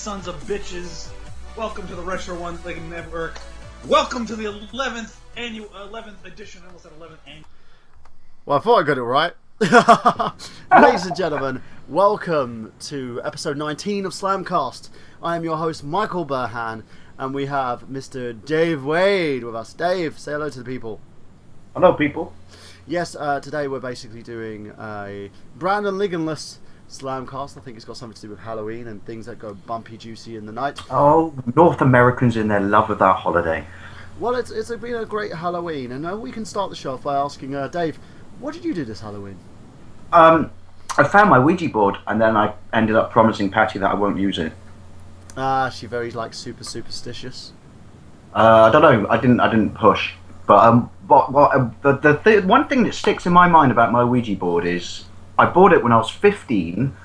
sons of bitches. Welcome to the Retro One Liggan Network. Welcome to the 11th edition, I almost said 11th annual. Well, I thought I got it right. Ladies and gentlemen, welcome to episode 19 of SlamCast. I am your host, Michael Burhan, and we have Mr. Dave Wade with us. Dave, say hello to the people. Hello, people. Yes, today we're basically doing a Brandon Ligganless SlamCast. I think it's got something to do with Halloween and things that go bumpy juicy in the night. Oh, North Americans in their love of that holiday. Well, it's been a great Halloween, and we can start the show off by asking Dave, what did you do this Halloween? I found my Ouija board, and then I ended up promising Patty that I won't use it. She very super superstitious. I don't know. I didn't push. But the one thing that sticks in my mind about my Ouija board is I bought it when I was 15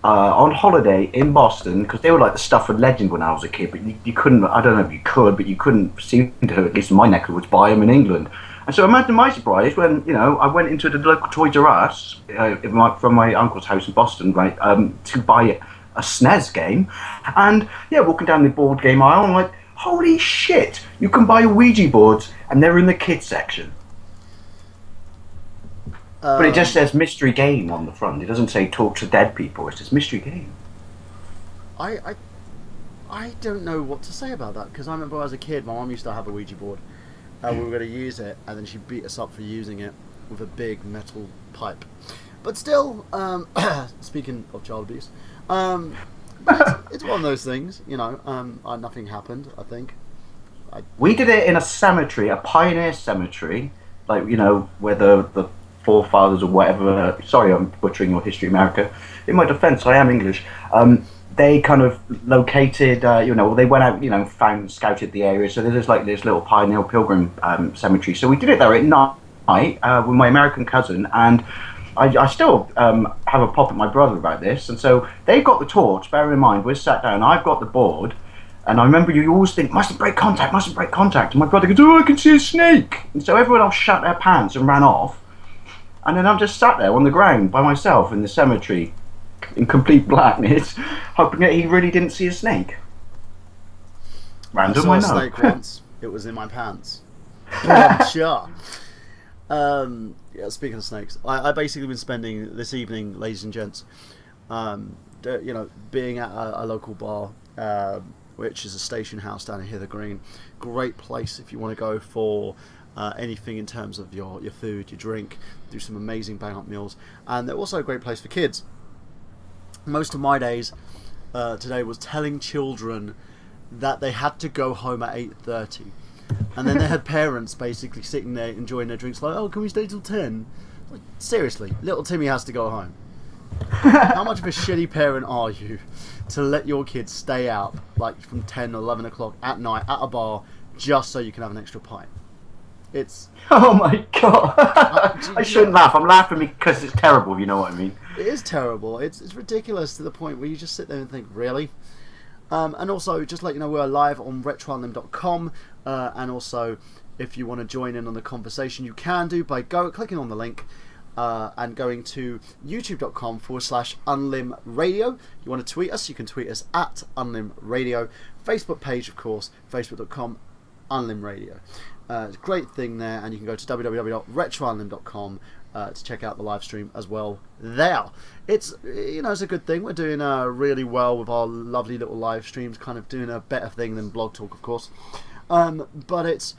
on holiday in Boston, because they were like the stuff of legend when I was a kid. But you couldn't. I don't know if you could, but you couldn't seem to, at least in my neck of the woods, buy them in England. And so imagine my surprise when, I went into the local Toys R Us from my uncle's house in Boston, right, to buy a SNES game. And, walking down the board game aisle, I'm like, holy shit, you can buy Ouija boards, and they're in the kids section. But it just says mystery game on the front. It doesn't say talk to dead people. It says mystery game. I don't know what to say about that, because I remember as a kid, my mum used to have a Ouija board. We were going to use it, and then she beat us up for using it with a big metal pipe. But still, speaking of child abuse, it's one of those things, nothing happened, I think. We did it in a cemetery, a pioneer cemetery, like, where the forefathers or whatever, sorry I'm butchering your history, America. In my defense, I am English. They kind of located, they went out, scouted the area. So there's like this little pioneer pilgrim cemetery. So we did it there at night with my American cousin, and I still have a pop at my brother about this. And so they got the torch, bear in mind, we're sat down, I've got the board, and I remember you always think, mustn't break contact. And my brother goes, oh, I can see a snake. And so everyone else shut their pants and ran off. And then I'm just sat there on the ground by myself in the cemetery, in complete blackness, hoping that he really didn't see a snake. Random, I saw a snake once. It was in my pants. Sure. Speaking of snakes, I basically been spending this evening, ladies and gents, being at a local bar, which is a station house down in Hither Green. Great place if you want to go for anything in terms of your food, your drink, do some amazing bang-up meals. And they're also a great place for kids. Most of my days today was telling children that they had to go home at 8:30, and then they had parents basically sitting there enjoying their drinks like, oh, can we stay till 10? Like, seriously, little Timmy has to go home. How much of a shitty parent are you to let your kids stay out like from 10 or 11 o'clock at night at a bar just so you can have an extra pint? It's... Oh my god! I shouldn't laugh. I'm laughing because it's terrible, you know what I mean? It is terrible. It's ridiculous to the point where you just sit there and think, really? And also, just let you know, we're live on retroanlim.com, and also, if you want to join in on the conversation, you can do by clicking on the link and going to youtube.com/unlimradio. You want to tweet us, you can tweet us at unlimradio. Facebook page, of course, facebook.com/unlimradio. It's a great thing there, and you can go to www.retroanlim.com to check out the live stream as well there. It's it's a good thing. We're doing really well with our lovely little live streams, kind of doing a better thing than Blog Talk, of course. But it's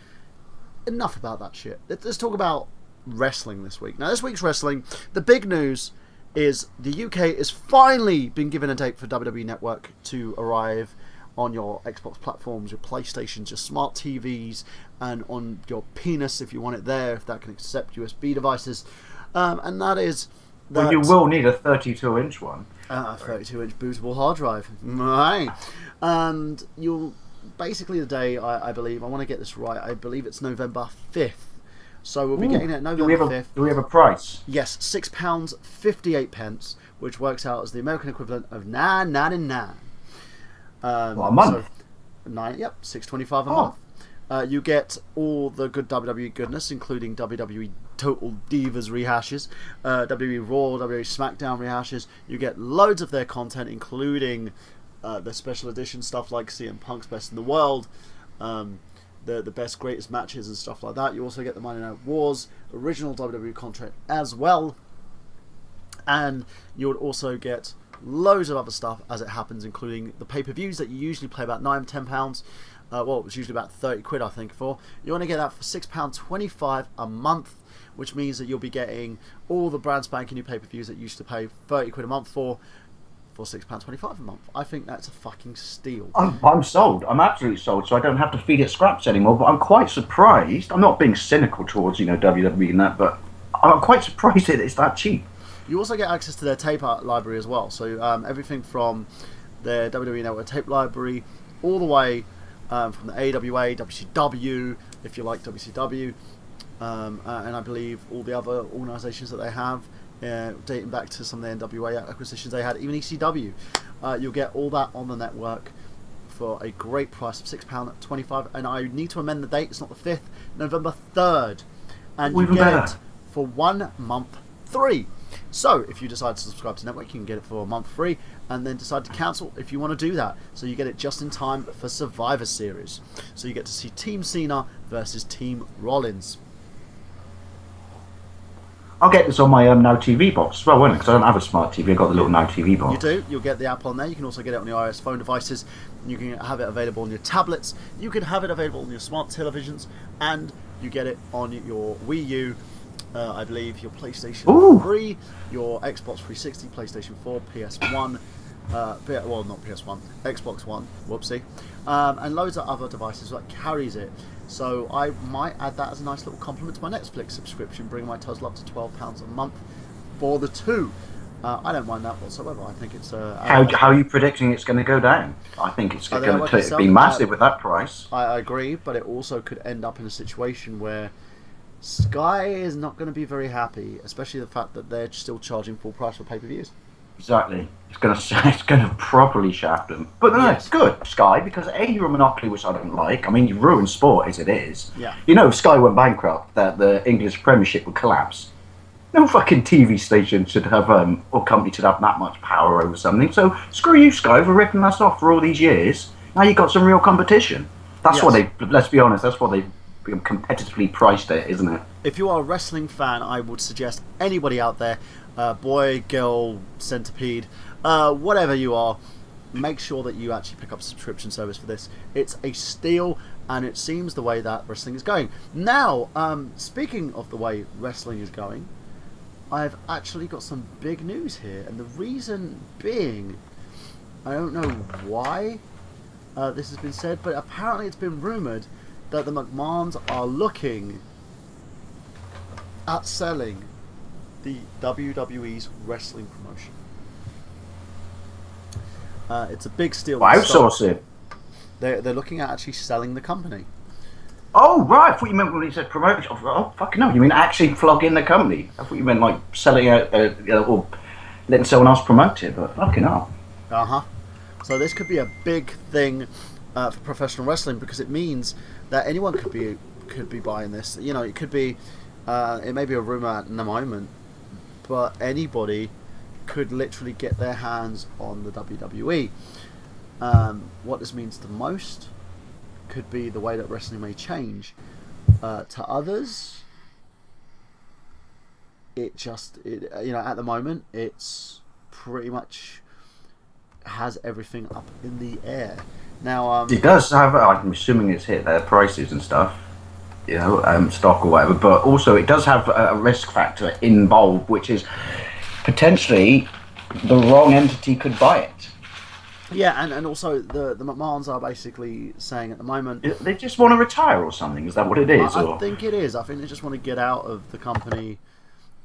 enough about that shit. Let's talk about wrestling this week. Now, this week's wrestling, the big news is the UK has finally been given a date for WWE Network to arrive on your Xbox platforms, your PlayStations, your smart TVs, and on your penis if you want it there, if that can accept USB devices. And that is... Well, you will need a 32-inch one. A 32-inch bootable hard drive. Right. And you'll... Basically the day, I believe, I want to get this right, I believe it's November 5th. So we'll be getting it November 5th. Do we have a price? Yes, £6.58, which works out as the American equivalent of $9.99. A month? So, $6.25 a month. You get all the good WWE goodness, including WWE Total Divas rehashes, WWE Raw, WWE SmackDown rehashes. You get loads of their content, including the special edition stuff like CM Punk's Best in the World, the best, greatest matches and stuff like that. You also get the Monday Night Wars original WWE contract as well. And you would also get loads of other stuff as it happens, including the pay-per-views that you usually pay about £9-10. Well, it was usually about 30 quid, I think, for. You want to get that for £6.25 a month, which means that you'll be getting all the brand spanking new pay-per-views that you used to pay 30 quid a month for £6.25 a month. I think that's a fucking steal. I'm sold. I'm absolutely sold. So I don't have to feed it scraps anymore. But I'm quite surprised. I'm not being cynical towards WWE and that, but I'm quite surprised that it's that cheap. You also get access to their tape library as well. So everything from their WWE Network tape library all the way from the AWA, WCW, if you like WCW, and I believe all the other organisations that they have, dating back to some of the NWA acquisitions they had, even ECW. You'll get all that on the network for a great price of £6.25. And I need to amend the date, it's not the 5th, November 3rd. And you get it for 1 month free. So if you decide to subscribe to the network, you can get it for a month free, and then decide to cancel if you want to do that. So you get it just in time for Survivor Series. So you get to see Team Cena versus Team Rollins. I'll get this on my Now TV box as well, won't it? Because I don't have a smart TV. I've got the little Now TV box. You do. You'll get the app on there. You can also get it on your iOS phone devices. You can have it available on your tablets. You can have it available on your smart televisions. And you get it on your Wii U, I believe, your PlayStation 3, your Xbox 360, PlayStation 4, PS1, well, not PS1, Xbox One, whoopsie, and loads of other devices that carries it. So I might add that as a nice little compliment to my Netflix subscription, bring my total up to £12 a month for the two. I don't mind that whatsoever. I think it's how are you predicting it's going to go down? I think it's going to be massive with that price. I agree, but it also could end up in a situation where Sky is not going to be very happy, especially the fact that they're still charging full price for pay-per-views. Exactly. It's going to properly shaft them. But no, it's good, Sky, because A, you're a monopoly, which I don't like. I mean, you ruin sport as it is. Yeah. You know, if Sky went bankrupt, that the English Premiership would collapse. No fucking TV station should have, or company should have that much power over something. So screw you, Sky, for ripping us off for all these years. Now you've got some real competition. That's what they, let's be honest, that's what they competitively priced it, isn't it? If you are a wrestling fan, I would suggest anybody out there, boy, girl, centipede, whatever you are, make sure that you actually pick up a subscription service for this. It's a steal, and it seems the way that wrestling is going. Now, speaking of the way wrestling is going, I've actually got some big news here, and the reason being, I don't know why this has been said, but apparently it's been rumoured that the McMahons are looking at selling the WWE's wrestling promotion. It's a big steal. Outsource it. They're looking at actually selling the company. Oh, right. I thought you meant when you said promotion. Oh, fucking no. You mean actually plug in the company? I thought you meant like selling it or letting someone else promote it, but fucking hell. Uh-huh. So this could be a big thing for professional wrestling, because it means that anyone could be buying this. You know, it could be, it may be a rumor at the moment, but anybody could literally get their hands on the WWE. What this means to most could be the way that wrestling may change. To others, you know, at the moment, it's pretty much has everything up in the air. Now, it does have, I'm assuming it's hit their prices and stuff, you know, stock or whatever, but also it does have a risk factor involved, which is potentially the wrong entity could buy it. Yeah, and also the McMahons are basically saying at the moment, they just want to retire or something. Is that what it is? I think it is. I think they just want to get out of the company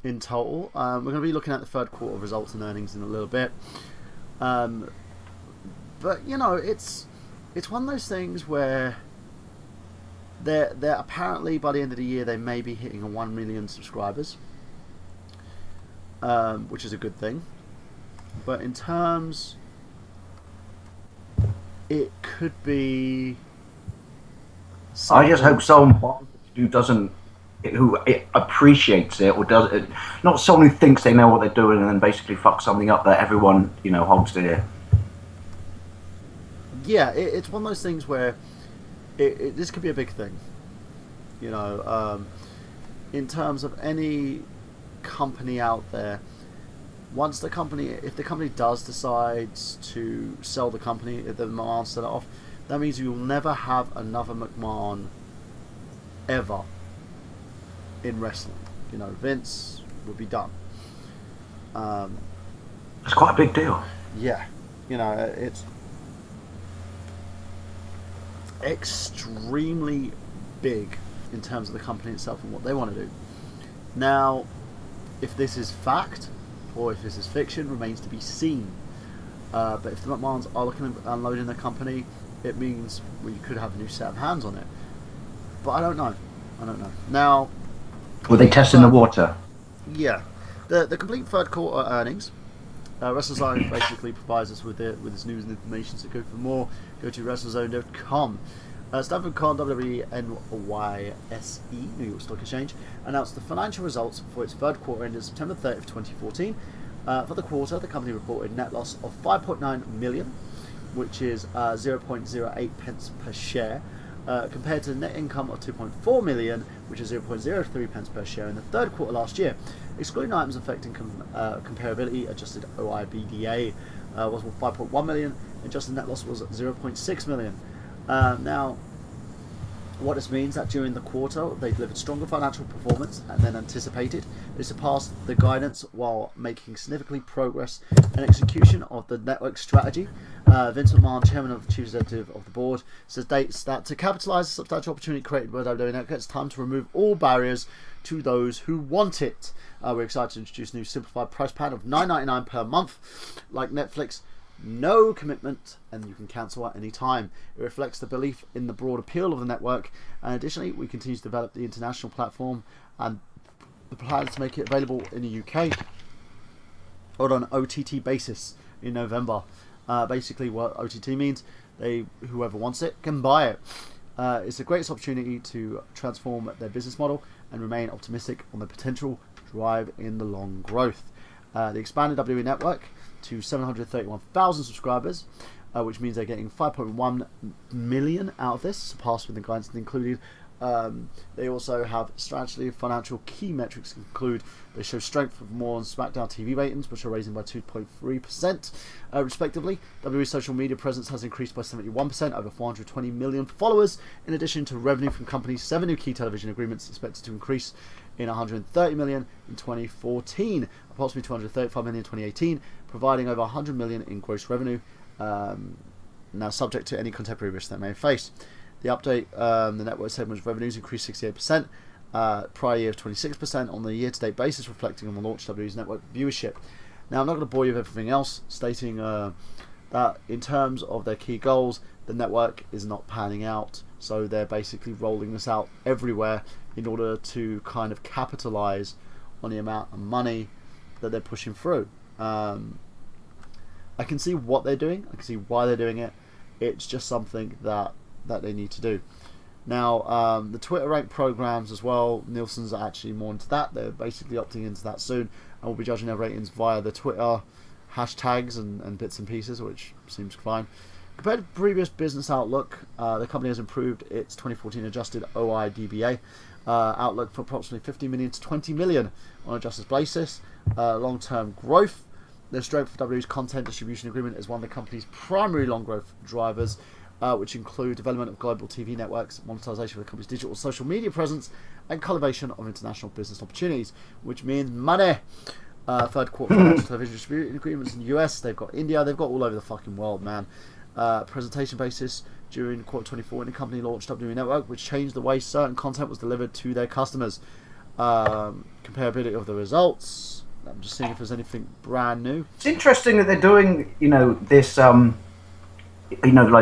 in total. We're going to be looking at the third quarter results and earnings in a little bit. But you know, it's one of those things where they're apparently by the end of the year they may be hitting 1 million subscribers, which is a good thing. But in terms, it could be. I just hope someone who appreciates it, or does it, not someone who thinks they know what they're doing and then basically fucks something up that everyone, you know, holds dear. yeah, it's one of those things where this could be a big thing. You know, in terms of any company out there, if the company does decide to sell the company, if the McMahon sell it off, that means you'll never have another McMahon ever in wrestling. You know, Vince would be done. It's quite a big deal. Yeah, you know, it's extremely big in terms of the company itself and what they want to do. Now, if this is fact or if this is fiction remains to be seen. But if the McMahons are looking at unloading the company, it means we could have a new set of hands on it. But I don't know. Now, were they testing the water? Yeah, the complete third quarter earnings. WrestleZone basically provides us with this news and information. So for more, go to WrestleZone.com. Stanford Con WWE NYSE, New York Stock Exchange, announced the financial results for its third quarter ended September 30th, 2014. For the quarter, the company reported net loss of 5.9 million, which is 0.08 pence per share, compared to net income of 2.4 million, which is 0.03 pence per share in the third quarter last year. Excluding items affecting comparability, adjusted OIBDA was 5.1 million, adjusted net loss was 0.6 million. Now, what this means that during the quarter they delivered stronger financial performance than anticipated. They surpassed the guidance while making significant progress in execution of the network strategy. Vince McMahon, chairman of the chief executive of the board, states that to capitalize the substantial opportunity created by WWE Network, it's time to remove all barriers to those who want it. We're excited to introduce a new simplified price plan of $9.99 per month, like Netflix. No commitment, and you can cancel at any time. It reflects the belief in the broad appeal of the network, and additionally we continue to develop the international platform and the plans to make it available in the UK on an OTT basis in November. Basically what OTT means, whoever wants it can buy it. It's the greatest opportunity to transform their business model and remain optimistic on the potential drive in the long growth. The expanded WWE network to 731,000 subscribers, which means they're getting 5.1 million out of this, surpassed with the guidance included. They also have strategically financial key metrics include they show strength of more on SmackDown TV ratings, which are raising by 2.3% respectively. WWE social media presence has increased by 71%, over 420 million followers, in addition to revenue from companies. 7 new key television agreements expected to increase in 130 million in 2014, approximately 235 million in 2018, providing over 100 million in gross revenue, now subject to any contemporary risks that may face. The update, the network segment's revenues increased 68%, prior year of 26% on the year-to-date basis, reflecting on the launch of WWE's network viewership. Now, I'm not going to bore you with everything else, stating that in terms of their key goals, the network is not panning out, so they're basically rolling this out everywhere in order to kind of capitalize on the amount of money that they're pushing through. I can see what they're doing, I can see why they're doing it. It's just something that they need to do. Now, the Twitter rank programs as well, Nielsen's are actually more into that. They're basically opting into that soon, and we'll be judging their ratings via the Twitter hashtags and bits and pieces, which seems fine. Compared to previous business outlook, the company has improved its 2014 adjusted OIDBA outlook for approximately 50 million to 20 million on an adjusted basis. Long-term growth. The strength of WWE's content distribution agreement is one of the company's primary long growth drivers, which include development of global TV networks, monetization of the company's digital social media presence, and cultivation of international business opportunities, which means money. Third quarter financial television distribution agreements in the US, they've got India, they've got all over the fucking world, man. Presentation basis during quarter 24, the company launched WWE Network, which changed the way certain content was delivered to their customers. Comparability of the results. I'm just seeing if there's anything brand new. It's interesting that they're doing, this, like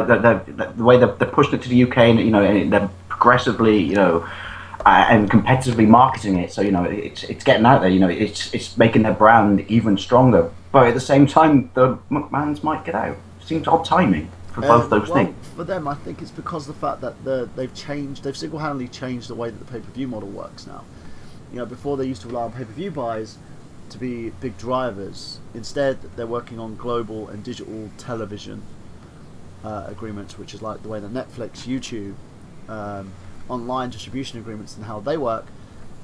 the way they're pushing it to the UK, and they're progressively, and competitively marketing it. So it's getting out there. It's making their brand even stronger. But at the same time, the McMahons might get out. Seems odd timing for both those things. For them, I think it's because of the fact that they've single-handedly changed the way that the pay-per-view model works now. Before they used to rely on pay-per-view buys to be big drivers. Instead, they're working on global and digital television agreements, which is like the way that Netflix, YouTube, online distribution agreements and how they work,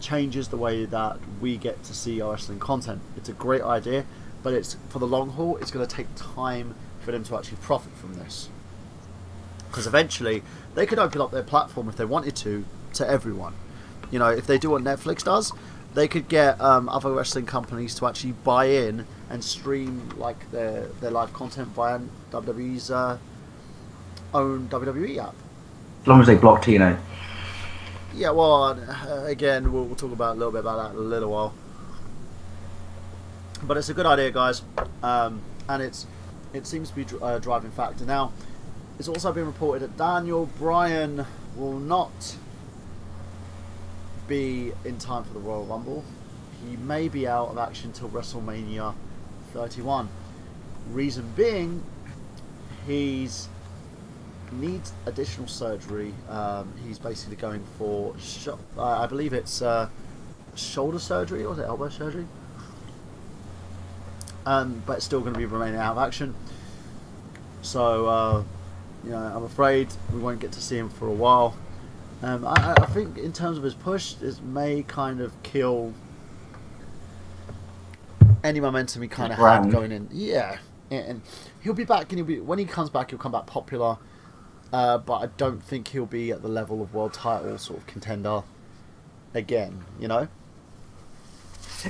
changes the way that we get to see our wrestling content. It's a great idea, but it's for the long haul. It's going to take time for them to actually profit from this, because eventually they could open up their platform if they wanted to everyone. You know, if they do what Netflix does, they could get other wrestling companies to actually buy in and stream like their live content via WWE's own WWE app. As long as they block Tino. Yeah, well, again, we'll talk about a little bit about that in a little while. But it's a good idea, guys, and it seems to be a driving factor. Now, it's also been reported that Daniel Bryan will not be in time for the Royal Rumble. He may be out of action till WrestleMania 31. Reason being, he's needs additional surgery. He's basically going for I believe it's shoulder surgery, or is it elbow surgery? But it's still going to be remaining out of action. So you know, I'm afraid we won't get to see him for a while. I think in terms of his push, it may kind of kill any momentum he kind of had going in. Yeah, and he'll be back, and when he comes back, he'll come back popular. But I don't think he'll be at the level of world title sort of contender again, you know?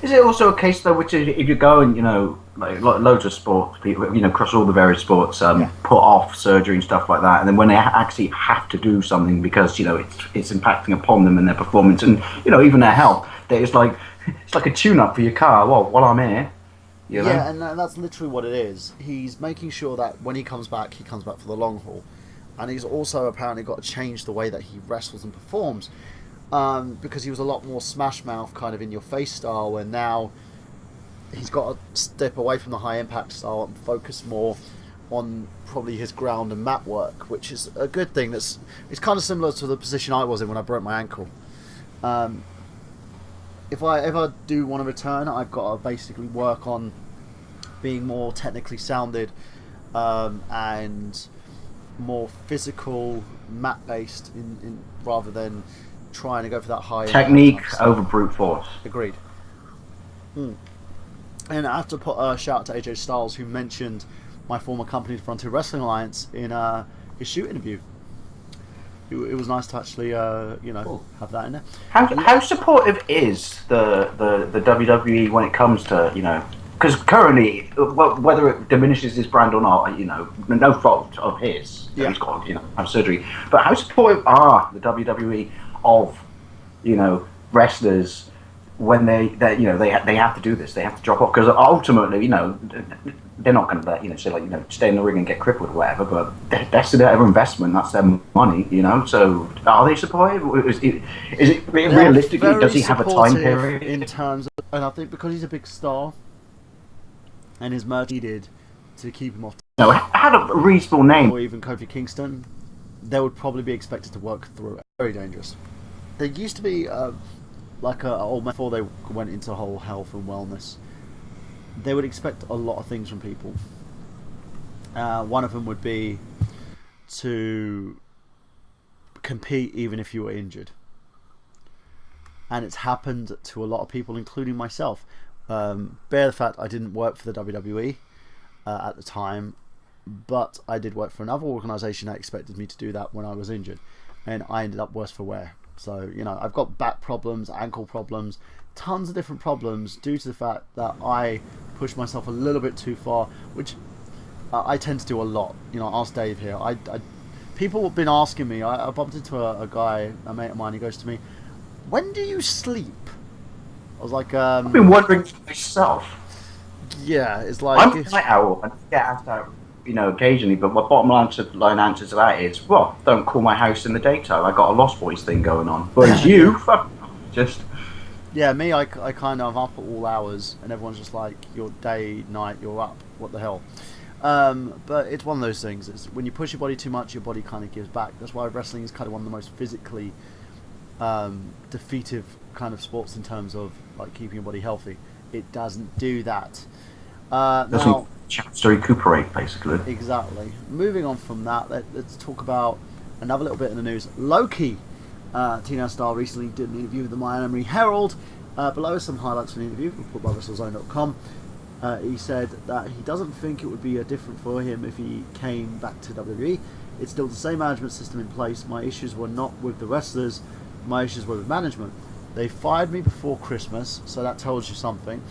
Is it also a case, though, which is, if you go and, you know, like loads of sports, people, you know, across all the various sports, put off surgery and stuff like that, and then when they actually have to do something because, you know, it's impacting upon them and their performance and, you know, even their health, it's like a tune-up for your car. Well, while I'm here, you know? Yeah, and that's literally what it is. He's making sure that when he comes back for the long haul. And he's also apparently got to change the way that he wrestles and performs, because he was a lot more smash mouth, kind of in your face style, and now he's got to step away from the high impact style and focus more on probably his ground and mat work, which is a good thing. It's kind of similar to the position I was in when I broke my ankle. If I ever do want to return, I've got to basically work on being more technically sounded and more physical, mat based, in rather than trying to go for that high technique over brute force. Agreed. And I have to put a shout out to AJ Styles, who mentioned my former company, Frontier Wrestling Alliance, in his shoot interview. It was nice to actually Cool. have that in there. How supportive is the WWE when it comes to, you know, because currently, whether it diminishes his brand or not, you know, no fault of his, he's got, you know, have surgery. But how supportive are the WWE of, you know, wrestlers when they you know, they have to do this, they have to drop off, because ultimately, you know, they're not going to, you know, say like, you know, stay in the ring and get crippled or whatever. But that's their investment, that's their money, you know. So are they supportive? Is it realistically? Does he have a time period in terms of, and I think because he's a big star. And his merch needed to keep him off. No, had a reasonable name. Or even Kofi Kingston, they would probably be expected to work through it. Very dangerous. There used to be like a old man before they went into whole health and wellness. They would expect a lot of things from people. One of them would be to compete even if you were injured. And it's happened to a lot of people, including myself. Bear the fact I didn't work for the WWE at the time, but I did work for another organisation that expected me to do that when I was injured, and I ended up worse for wear. So, you know, I've got back problems, ankle problems, tons of different problems due to the fact that I pushed myself a little bit too far, which I tend to do a lot. You know, ask Dave here. People have been asking me, I bumped into a guy, a mate of mine, he goes to me, when do you sleep? I was like, I've been wondering myself. Yeah, it's like, I'm a night owl and get asked out, you know, occasionally. But my bottom line answer to that is, well, don't call my house in the daytime. I got a Lost Boys thing going on. Whereas you, just yeah, me, I kind of up at all hours, and everyone's just like, you're day, night, you're up. What the hell? But it's one of those things. It's when you push your body too much, your body kind of gives back. That's why wrestling is kind of one of the most physically defeative kind of sports in terms of like keeping your body healthy. It doesn't do that. Now, chance to recuperate, basically. Exactly. Moving on from that, let's talk about another little bit in the news. Loki, TNA star, recently did an interview with the Miami Herald. Below is some highlights from the interview, reported by WrestleZone.com. He said that he doesn't think it would be different for him if he came back to WWE. It's still the same management system in place. My issues were not with the wrestlers, my issues were with management. They fired me before Christmas, so that tells you something.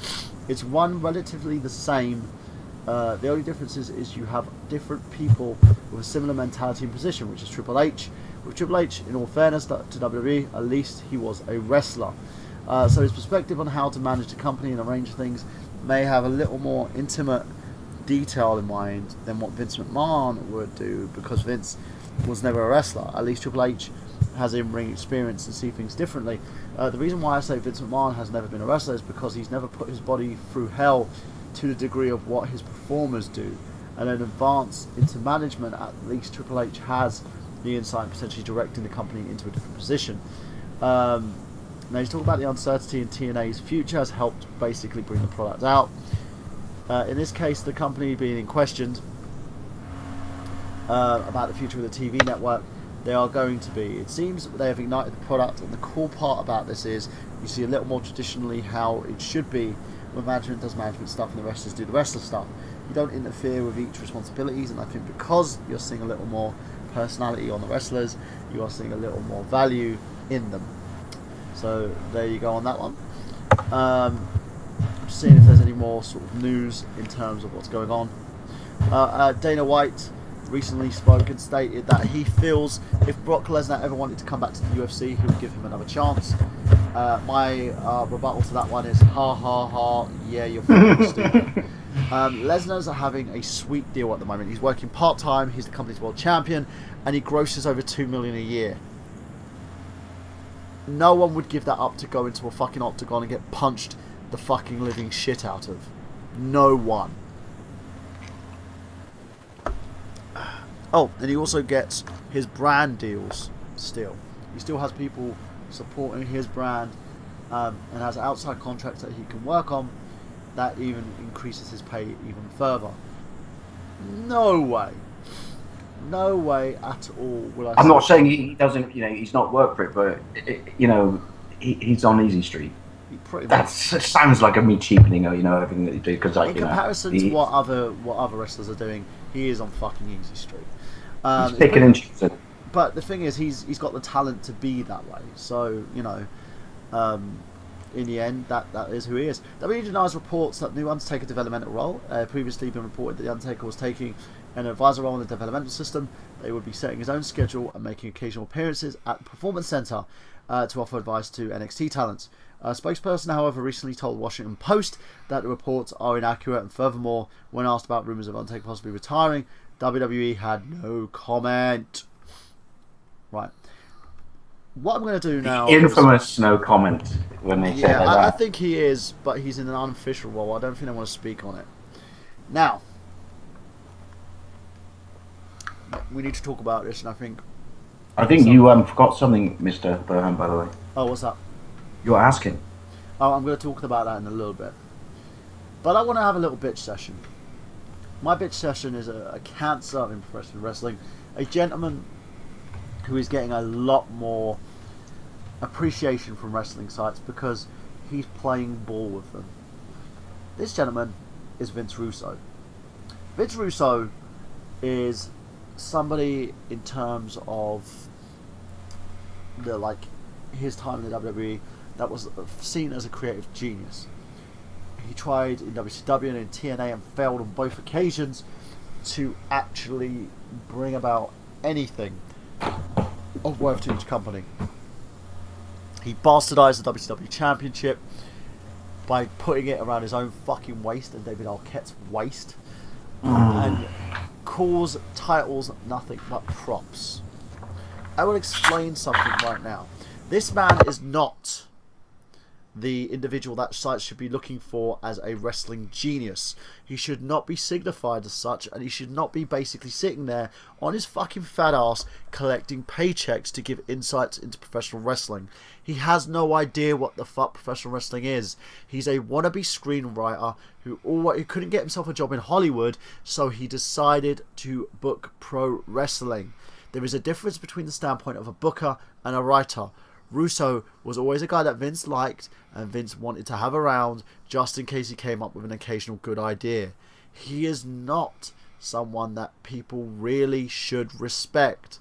It's one relatively the same. The only difference is you have different people with a similar mentality and position, which is Triple H. With Triple H, in all fairness to WWE, at least he was a wrestler. So his perspective on how to manage the company and arrange things may have a little more intimate detail in mind than what Vince McMahon would do, because Vince was never a wrestler. At least Triple H has in-ring experience and see things differently. The reason why I say Vince McMahon has never been a wrestler is because he's never put his body through hell to the degree of what his performers do. And an advance into management, at least Triple H has the insight, potentially directing the company into a different position. Now he's talking about the uncertainty in TNA's future has helped basically bring the product out. In this case, the company being in question about the future of the TV network, they are going to be. It seems they have ignited the product, and the cool part about this is you see a little more traditionally how it should be when management does management stuff and the wrestlers do the wrestler stuff. You don't interfere with each responsibilities, and I think because you're seeing a little more personality on the wrestlers, you are seeing a little more value in them. So there you go on that one. Just seeing if there's any more sort of news in terms of what's going on. Dana White recently spoke and stated that he feels if Brock Lesnar ever wanted to come back to the UFC, he would give him another chance. My rebuttal to that one is ha ha ha, yeah, you're fucking stupid. Lesnar's having a sweet deal at the moment. He's working part-time, he's the company's world champion, and he grosses over $2 million a year. No one would give that up to go into a fucking octagon and get punched the fucking living shit out of. No one. Oh, and he also gets his brand deals still. He still has people supporting his brand and has outside contracts that he can work on that even increases his pay even further. No way. No way at all will I I'm not saying he doesn't, he's not worked for it, but, he's on Easy Street. That sounds like me cheapening, everything that you do. Because in comparison to what other wrestlers are doing, he is on fucking Easy Street. He's picking and choosing. But the thing is, he's got the talent to be that way. So, in the end, that is who he is. WWE denies reports that new Undertaker developmental role. Previously been reported that the Undertaker was taking an advisor role in the developmental system. They would be setting his own schedule and making occasional appearances at the Performance Center to offer advice to NXT talents. A spokesperson, however, recently told Washington Post that the reports are inaccurate, and furthermore, when asked about rumours of Undertaker possibly retiring, WWE had no comment. Right. What I'm going to do now... Infamous no comment when they say that. Yeah, I think he is, but he's in an unofficial role. I don't think I want to speak on it. Now, we need to talk about this, and I think you forgot something, Mr. Burham, by the way. Oh, what's that? You're asking. Oh, I'm going to talk about that in a little bit. But I want to have a little bitch session. My bitch session is a cancer in professional wrestling. A gentleman who is getting a lot more appreciation from wrestling sites because he's playing ball with them. This gentleman is Vince Russo. Vince Russo is somebody in terms of his time in the WWE that was seen as a creative genius. He tried in WCW and in TNA and failed on both occasions to actually bring about anything of worth to each company. He bastardized the WCW Championship by putting it around his own fucking waist and David Arquette's waist, and calls titles nothing but props. I will explain something right now. This man is not the individual that sites should be looking for as a wrestling genius. He should not be signified as such, and he should not be basically sitting there on his fucking fat ass collecting paychecks to give insights into professional wrestling. He has no idea what the fuck professional wrestling is. He's a wannabe screenwriter who couldn't get himself a job in Hollywood, so he decided to book pro wrestling. There is a difference between the standpoint of a booker and a writer. Russo was always a guy that Vince liked and Vince wanted to have around just in case he came up with an occasional good idea. He is not someone that people really should respect.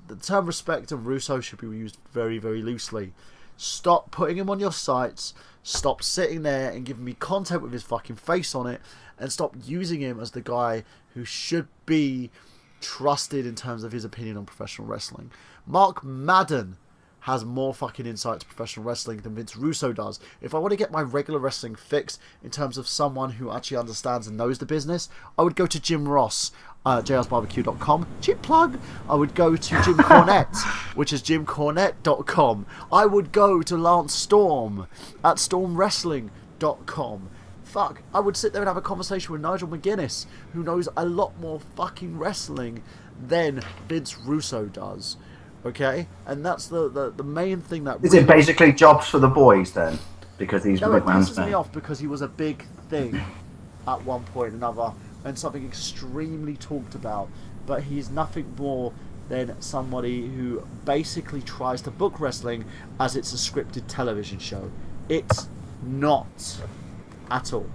The term respect of Russo should be used very, very loosely. Stop putting him on your sites, stop sitting there and giving me content with his fucking face on it, and stop using him as the guy who should be trusted in terms of his opinion on professional wrestling. Mark Madden has more fucking insight to professional wrestling than Vince Russo does. If I want to get my regular wrestling fix in terms of someone who actually understands and knows the business, I would go to Jim Ross, jrsbarbecue.com, cheap plug. I would go to Jim Cornette, which is jimcornette.com. I would go to Lance Storm at stormwrestling.com. Fuck, I would sit there and have a conversation with Nigel McGuinness, who knows a lot more fucking wrestling than Vince Russo does. Okay, and that's the main thing that... Is it basically jobs for the boys then? Because he's no, the it McMahon's pisses me off because he was a big thing at one point or another and something extremely talked about, but he's nothing more than somebody who basically tries to book wrestling as it's a scripted television show. It's not at all.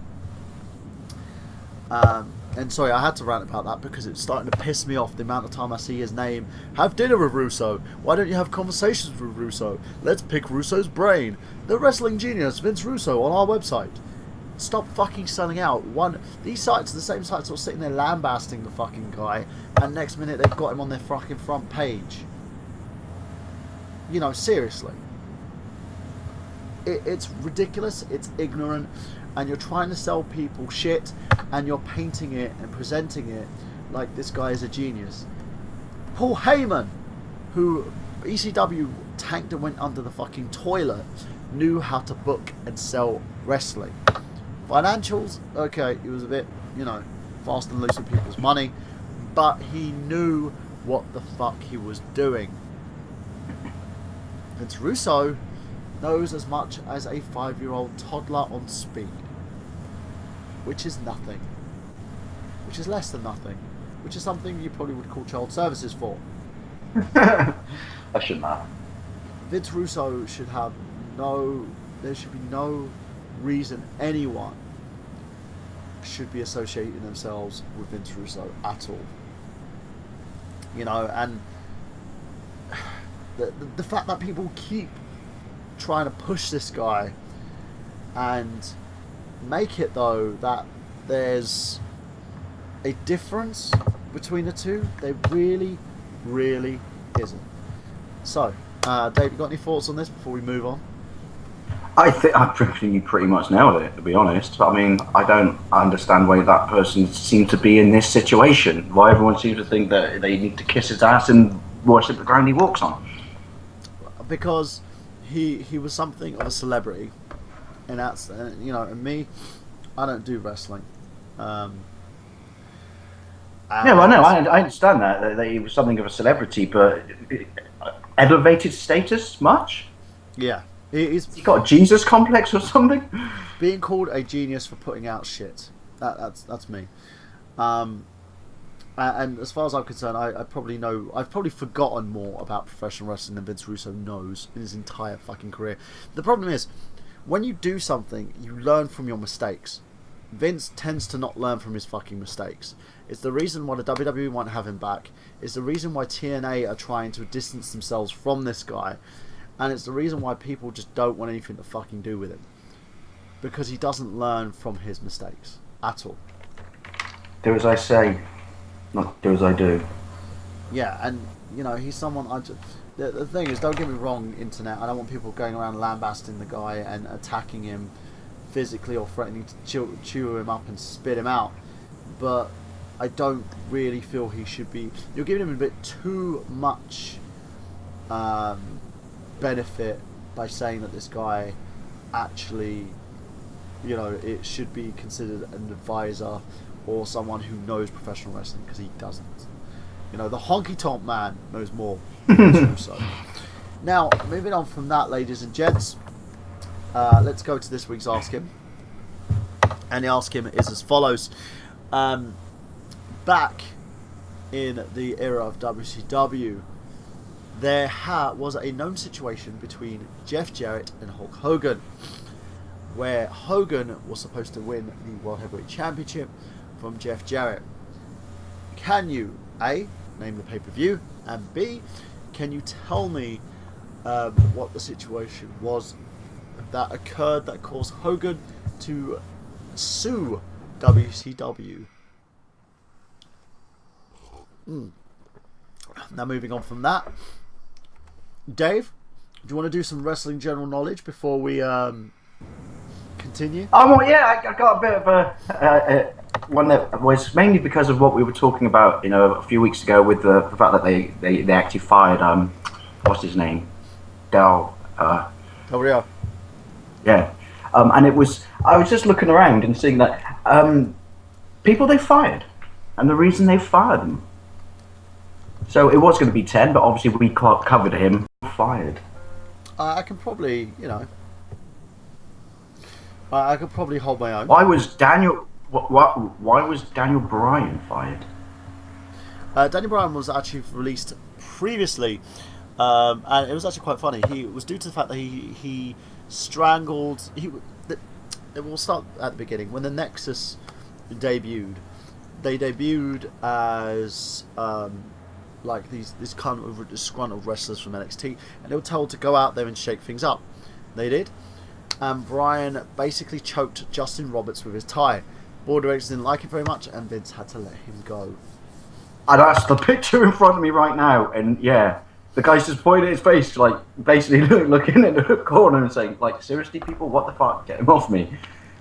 And sorry, I had to rant about that because it's starting to piss me off the amount of time I see his name. Have dinner with Russo. Why don't you have conversations with Russo? Let's pick Russo's brain. The wrestling genius, Vince Russo, on our website. Stop fucking selling out. These sites are the same sites that are sitting there lambasting the fucking guy, and next minute they've got him on their fucking front page. You know, seriously. It's ridiculous, it's ignorant, and you're trying to sell people shit, and you're painting it and presenting it like this guy is a genius. Paul Heyman, who ECW tanked and went under the fucking toilet, knew how to book and sell wrestling. Financials, okay, he was a bit, fast and loose with people's money, but he knew what the fuck he was doing. Vince Russo knows as much as a 5-year-old toddler on speed, which is nothing, which is less than nothing, which is something you probably would call child services for. I shouldn't have. Vince Russo should have there should be no reason anyone should be associating themselves with Vince Russo at all. And the fact that people keep trying to push this guy and make it though that there's a difference between the two, there really, really isn't. So, Dave, you got any thoughts on this before we move on? I think you pretty much nailed it, to be honest. I mean, I don't understand why that person seems to be in this situation. Why everyone seems to think that they need to kiss his ass and worship the ground he walks on. Because he was something of a celebrity, and that's and me, I don't do wrestling. I understand that he was something of a celebrity, but elevated status much? Yeah. He's got a Jesus complex or something? Being called a genius for putting out shit. That's me. And as far as I'm concerned, I've probably forgotten more about professional wrestling than Vince Russo knows in his entire fucking career. The problem is, when you do something, you learn from your mistakes. Vince tends to not learn from his fucking mistakes. It's the reason why the WWE won't have him back. It's the reason why TNA are trying to distance themselves from this guy. And it's the reason why people just don't want anything to fucking do with him. Because he doesn't learn from his mistakes. At all. Do as I say, not do as I do. Yeah, and, he's someone... The thing is, don't get me wrong, Internet, I don't want people going around lambasting the guy and attacking him physically or threatening to chew him up and spit him out. But I don't really feel he should be... You're giving him a bit too much... benefit by saying that this guy actually, it should be considered an advisor or someone who knows professional wrestling, because he doesn't. The honky tonk man knows more than Russo. Now, moving on from that, ladies and gents, let's go to this week's Ask Him. And the Ask Him is as follows. Back in the era of WCW, there was a known situation between Jeff Jarrett and Hulk Hogan, where Hogan was supposed to win the World Heavyweight Championship from Jeff Jarrett. Can you, A, name the pay-per-view, and B, can you tell me what the situation was that occurred that caused Hogan to sue WCW? Now, moving on from that, Dave, do you want to do some wrestling general knowledge before we continue? Well, yeah, I got a bit of a one that was mainly because of what we were talking about, a few weeks ago, with the fact that they actually fired what's his name, Del Rio. Yeah, and I was just looking around and seeing that people they fired, and the reason they fired them. So it was going to be 10, but obviously we covered him. Fired. I can probably, I could probably hold my own. Why was Daniel Bryan fired? Daniel Bryan was actually released previously, and it was actually quite funny. It was due to the fact that he strangled. We'll start at the beginning. When the Nexus debuted, they debuted as like this kind of disgruntled wrestlers from NXT, and they were told to go out there and shake things up. They did, and Bryan basically choked Justin Roberts with his tie. Board directors didn't like it very much, and Vince had to let him go. And that's the picture in front of me right now, and yeah, the guy's just pointing at his face, like basically looking in the corner and saying, like, seriously, people, what the fuck, get him off me.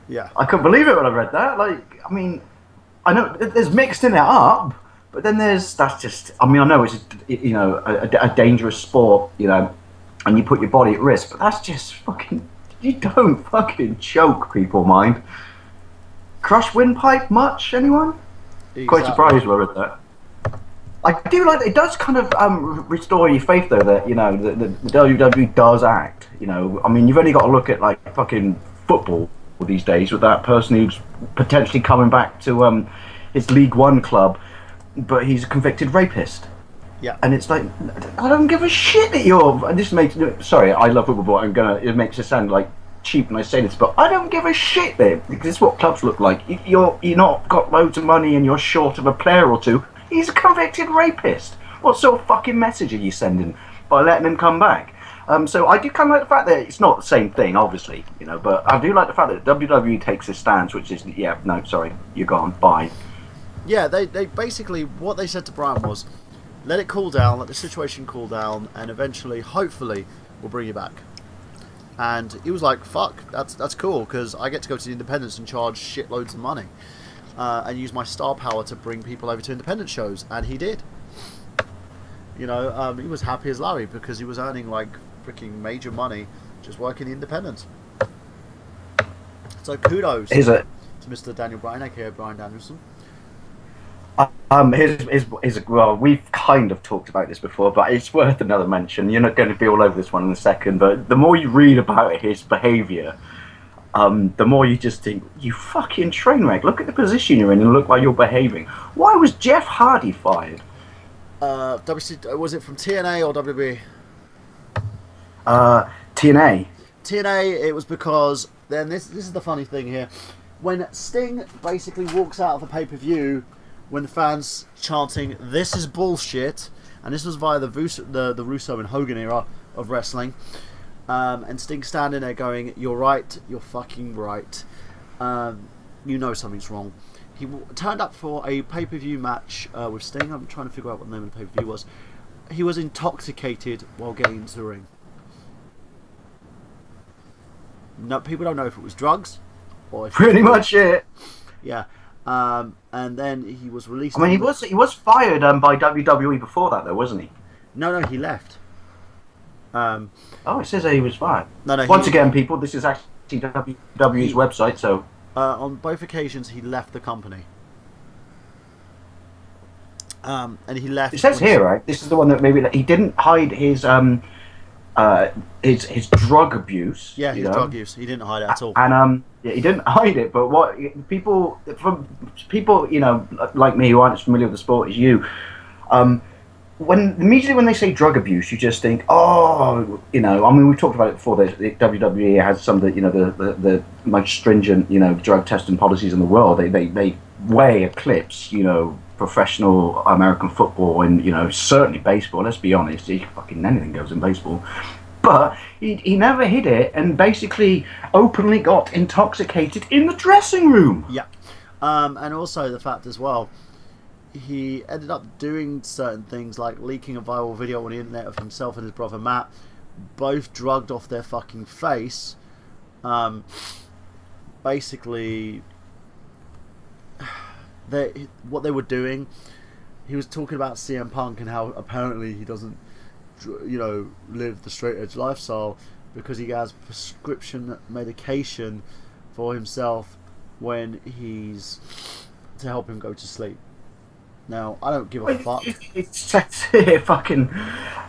Yeah, I couldn't believe it when I read that. Like, I mean, I know there's mixing it up, but then I know it's a dangerous sport, and you put your body at risk, but that's just fucking, you don't fucking choke people, mind. Crush windpipe much, anyone? Exactly. Quite surprised when I read that. I do like that. It does kind of restore your faith, though, that, the WWE does act, I mean, you've only got to look at, like, fucking football these days with that person who's potentially coming back to his League One club, but he's a convicted rapist. Yeah. And it's like, I don't give a shit that you're... This makes... Sorry, I love football, but it makes it sound like cheap when I say this, but I don't give a shit there, because this is what clubs look like. You're not got loads of money and you're short of a player or two. He's a convicted rapist. What sort of fucking message are you sending by letting him come back? So I do kind of like the fact that it's not the same thing, obviously, but I do like the fact that WWE takes a stance, which is, yeah, no, sorry, you're gone, bye. Yeah, they basically, what they said to Bryan was, let it cool down, let the situation cool down, and eventually, hopefully, we'll bring you back. And he was like, fuck, that's cool, because I get to go to the independents and charge shitloads of money. And use my star power to bring people over to independent shows. And he did. He was happy as Larry, because he was earning, like, freaking major money just working the independents. So kudos to Mr. Daniel Bryan, aka Bryan Danielson. Well, we've kind of talked about this before, but it's worth another mention. You're not going to be all over this one in a second, but the more you read about his behaviour, the more you just think, you fucking train wreck, look at the position you're in and look like you're behaving. Why was Jeff Hardy fired? Was it from TNA or WWE? TNA. TNA, it was because, then this is the funny thing here, when Sting basically walks out of the pay-per-view, when the fans chanting, this is bullshit, and this was via the Russo and Hogan era of wrestling, and Sting standing there going, you're right, you're fucking right, something's wrong. He turned up for a pay-per-view match with Sting. I'm trying to figure out what the name of the pay-per-view was. He was intoxicated while getting into the ring. No, people don't know if it was drugs or if pretty much it. Yeah. And then he was released. I mean, he was fired by WWE before that, though, wasn't he? No, he left. It says that he was fired. No. Once again, people, this is actually ECW's website, so... On both occasions, he left the company. And he left... It says here, right? This is the one that maybe... He didn't hide his drug abuse. Yeah, his drug use. He didn't hide it at all. And yeah, he didn't hide it. But what people, you know, like me who aren't as familiar with the sport as you, immediately when they say drug abuse, you just think, oh, you know. I mean, we've talked about it before. The WWE has some of the, you know, the most stringent, you know, drug testing policies in the world. They way eclipse, you know, professional American football and, you know, certainly baseball. Let's be honest, fucking anything goes in baseball. But he never hid it and basically openly got intoxicated in the dressing room. Yeah, and also the fact as well, he ended up doing certain things like leaking a viral video on the internet of himself and his brother Matt, both drugged off their fucking face. Basically, what they were doing, he was talking about CM Punk and how apparently he doesn't, you know, live the straight edge lifestyle because he has prescription medication for himself when he's to help him go to sleep. Now, I don't give a fuck. It's fucking.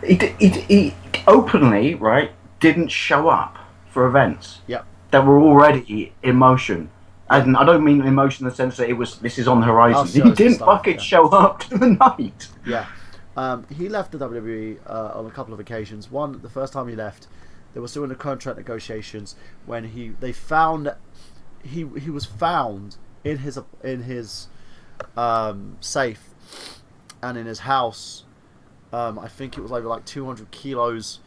He openly, right, didn't show up for events. Yep. That were already in motion. And I don't mean in motion in the sense that this is on the horizon. He didn't fucking show up to the night. Yeah. He left the WWE on a couple of occasions. One, the first time he left, they were still in the contract negotiations when he was found in his safe and in his house. I think it was over like 200 kilos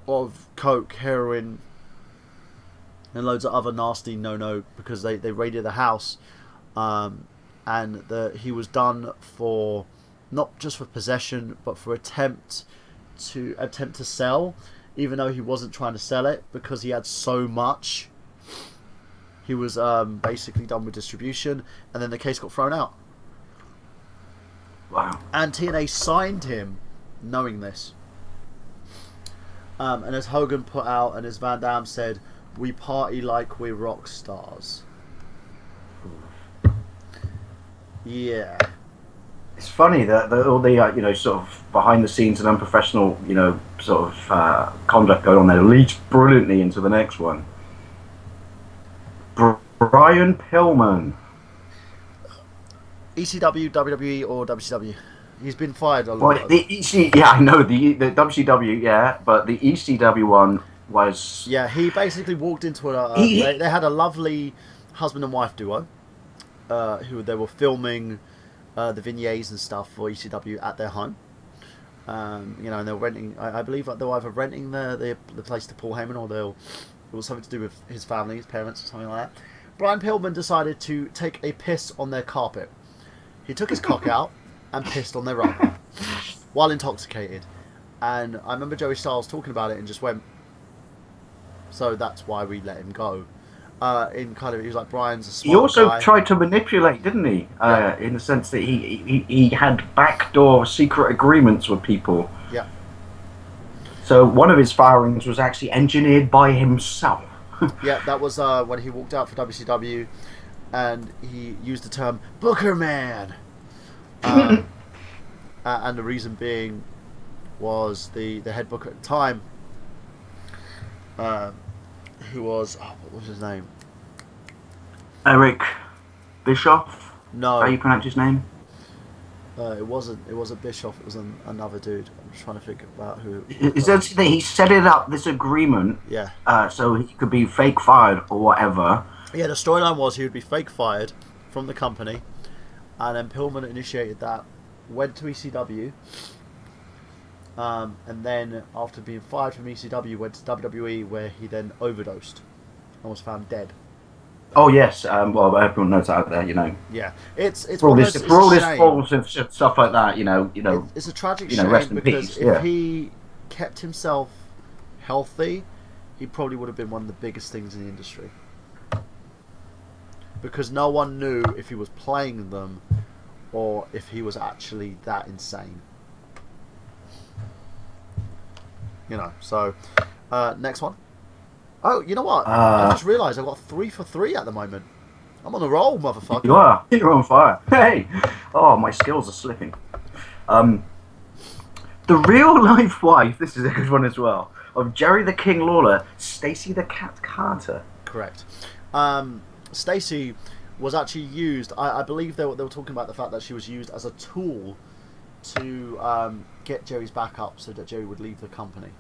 of coke, heroin, and loads of other nasty no because they raided the house, and he was done for not just for possession but for attempt to sell, even though he wasn't trying to sell it because he had so much. He was basically done with distribution, and then the case got thrown out. Wow. And TNA signed him knowing this. And as Hogan put out and as Van Damme said, we party like we're rock stars. Yeah. It's funny that all the you know, sort of behind the scenes and unprofessional, you know, sort of conduct going on there leads brilliantly into the next one. Brian Pillman. ECW, WWE, or WCW? He's been fired a lot. Well, I know the WCW, yeah, but the ECW one was... Yeah, he basically walked into they had a lovely husband and wife duo who they were filming the vignettes and stuff for ECW at their home. You know, and they were renting, I believe they were either renting the place to Paul Heyman, or it was something to do with his family, his parents, or something like that. Brian Pillman decided to take a piss on their carpet. He took his cock out and pissed on their rug while intoxicated. And I remember Joey Styles talking about it and just went, so that's why we let him go. He was like, Brian's a smart He also guy. tried to manipulate, didn't he? Yeah. In the sense that he had backdoor secret agreements with people. Yeah. So one of his firings was actually engineered by himself. Yeah, that was when he walked out for WCW, and he used the term Booker Man. And the reason being was the head booker at the time, who was, what was his name? Eric Bischoff? No. How you pronounce his name? It wasn't Bischoff, it was another dude. I'm just trying to think about who. Essentially, he set it up, this agreement, yeah. So he could be fake fired or whatever. Yeah, the storyline was he would be fake fired from the company, and then Pillman initiated that, went to ECW, and then after being fired from ECW, went to WWE, where he then overdosed and was found dead. Oh yes, well everyone knows that out there, you know. Yeah, it's for all this shame. false and stuff like that, you know. It's a tragic you know, shame rest in because peace, if yeah. he kept himself healthy, he probably would have been one of the biggest things in the industry. Because no one knew if he was playing them or if he was actually that insane. You know, so next one. Oh, you know what? I just realised I've got 3 for 3 at the moment. I'm on a roll, motherfucker. You are. You're on fire. Hey! Oh, my skills are slipping. The real-life wife, this is a good one as well, of Jerry the King Lawler, Stacy the Cat Carter. Correct. Stacy was actually used, I believe they were talking about the fact that she was used as a tool to get Jerry's back up so that Jerry would leave the company.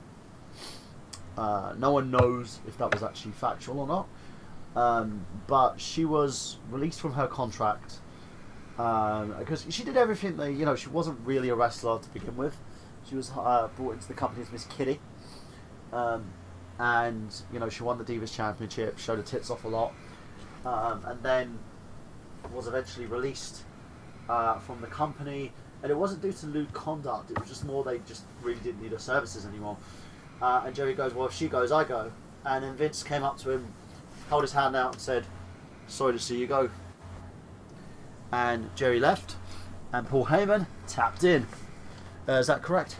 No one knows if that was actually factual or not, but she was released from her contract because she did everything that, she wasn't really a wrestler to begin with. She was brought into the company as Miss Kitty, and she won the Divas Championship, showed her tits off a lot, and then was eventually released from the company. And it wasn't due to lewd conduct, it was just more they just really didn't need her services anymore. And Jerry goes, well, if she goes, I go. And then Vince came up to him, held his hand out and said, sorry to see you go. And Jerry left, and Paul Heyman tapped in. Is that correct?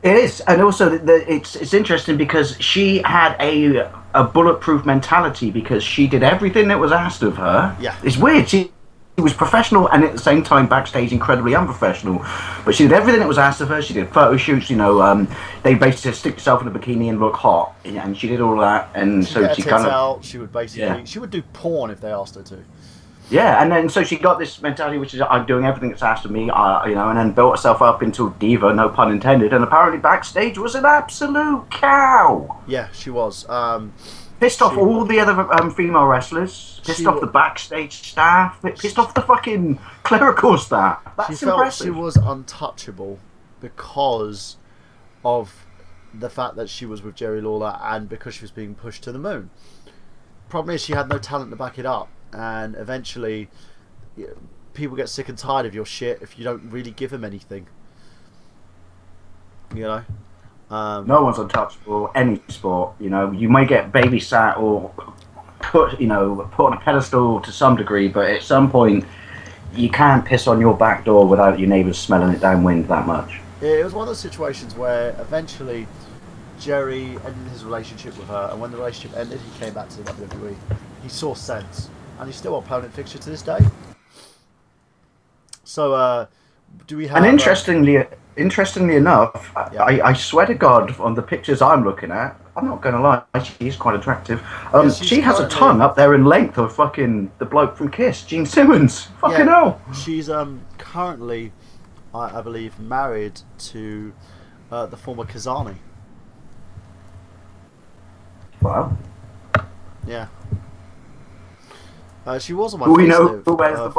It is, and also it's interesting because she had a bulletproof mentality because she did everything that was asked of her. Yeah. It's weird. She was professional and at the same time backstage incredibly unprofessional, but she did everything that was asked of her. She did photo shoots, they basically said stick yourself in a bikini and look hot, and she did all that. And so she kind of out. She would basically she would do porn if they asked her to. Yeah, and then so she got this mentality, which is I'm doing everything that's asked of me, and then built herself up into a diva, no pun intended. And apparently backstage was an absolute cow. Yeah, she was. Pissed off all the other female wrestlers, pissed off the backstage staff, pissed off the fucking clerical staff. That's she felt impressive. she was untouchable because of the fact that she was with Jerry Lawler and because she was being pushed to the moon. Problem is she had no talent to back it up, and eventually people get sick and tired of your shit if you don't really give them anything. No one's untouchable. Any sport, you may get babysat or put on a pedestal to some degree, but at some point you can't piss on your back door without your neighbours smelling it downwind that much. It was one of those situations where eventually Jerry ended his relationship with her, and when the relationship ended, he came back to the WWE. He saw sense, and he's still a permanent fixture to this day. So, do we have? And interestingly enough, I swear to God, on the pictures I'm looking at, I'm not going to lie, she's quite attractive. She has a tongue up there in length of fucking the bloke from Kiss, Gene Simmons. Fucking hell. She's currently, I believe, married to the former Kazani. Wow. Yeah. She was on my we friends know list, who wears the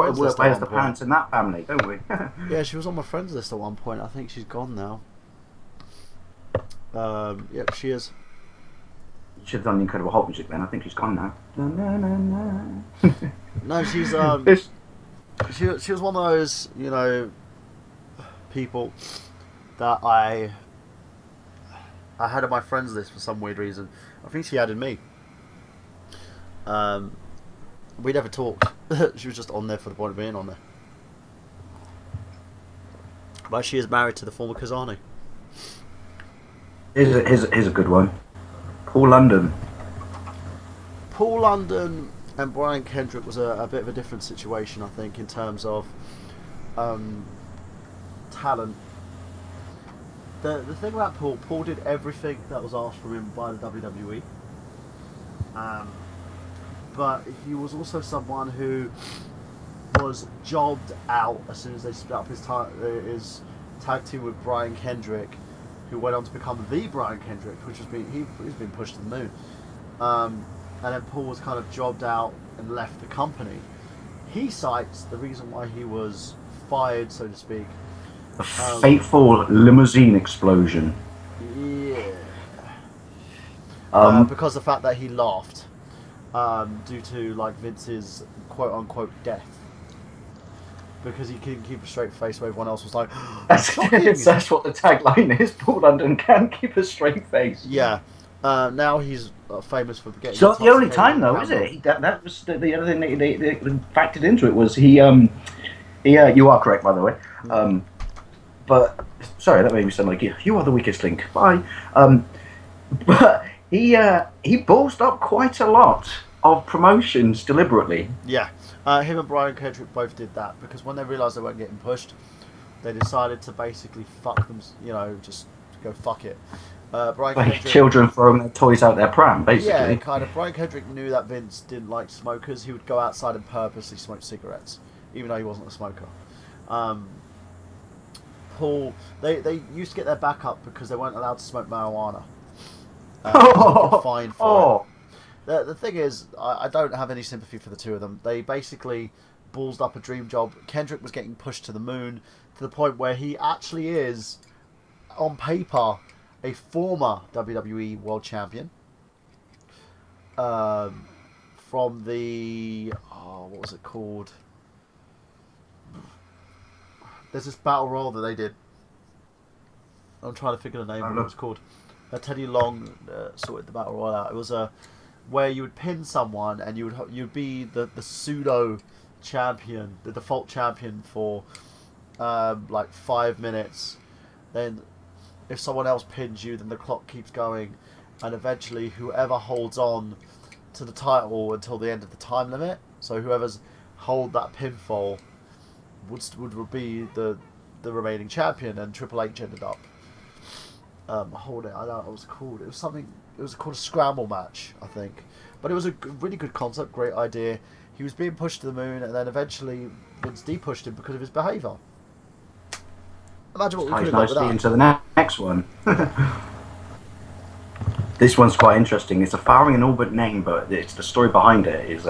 point. pants in that family, don't we? Yeah, she was on my friends list at one point. I think she's gone now. Yep, she is. Should have done the Incredible Hulk music then. I think she's gone now. No, she's she was one of those people that I had on my friends list for some weird reason. I think she added me. We never talked. She was just on there for the point of being on there. But she is married to the former Kazani. Here's a good one. Paul London. Paul London and Brian Kendrick was a bit of a different situation, I think, in terms of talent. The thing about Paul did everything that was asked from him by the WWE. But he was also someone who was jobbed out as soon as they split up his tag team with Brian Kendrick, who went on to become the Brian Kendrick, which he's been pushed to the moon. And then Paul was kind of jobbed out and left the company. He cites the reason why he was fired, so to speak. A fateful limousine explosion. Yeah. Because the fact that he laughed due to Vince's quote unquote death. Because he couldn't keep a straight face where everyone else was like, that's what the tagline is. Paul London can keep a straight face. Yeah. Now he's famous for getting. It's not the only time though, is it? That was the other thing they factored into it was he. You are correct, by the way. But sorry, that made me sound like you are the weakest link. Bye. But he ballsed up quite a lot of promotions deliberately. Yeah, him and Brian Kendrick both did that because when they realised they weren't getting pushed, they decided to basically fuck them. Just go fuck it. Brian Like Kendrick, children throwing their toys out their pram, basically. yeah, kind of. Brian Kendrick knew that Vince didn't like smokers. He would go outside and purposely smoke cigarettes, even though he wasn't a smoker. Paul, they used to get their back up because they weren't allowed to smoke marijuana. They get fined for it. The thing is, I don't have any sympathy for the two of them. They basically ballsed up a dream job. Kendrick was getting pushed to the moon to the point where he actually is, on paper, a former WWE World Champion. From the... what was it called? There's this battle royal that they did. I'm trying to figure the name of what it was called. Teddy Long sorted the battle royal out. It was where you would pin someone and you'd be the pseudo champion, the default champion for like 5 minutes. Then if someone else pins you, then the clock keeps going, and eventually whoever holds on to the title until the end of the time limit, so whoever's hold that pinfall would be the remaining champion, and Triple H ended up holding it. I don't know what it was called. It was something. It was called a scramble match, I think. But it was a really good concept, great idea. He was being pushed to the moon, and then eventually Vince pushed him because of his behaviour. Imagine what we could have got with nicely that. into the next one. This one's quite interesting. It's a flowering and all but name, but the story behind it is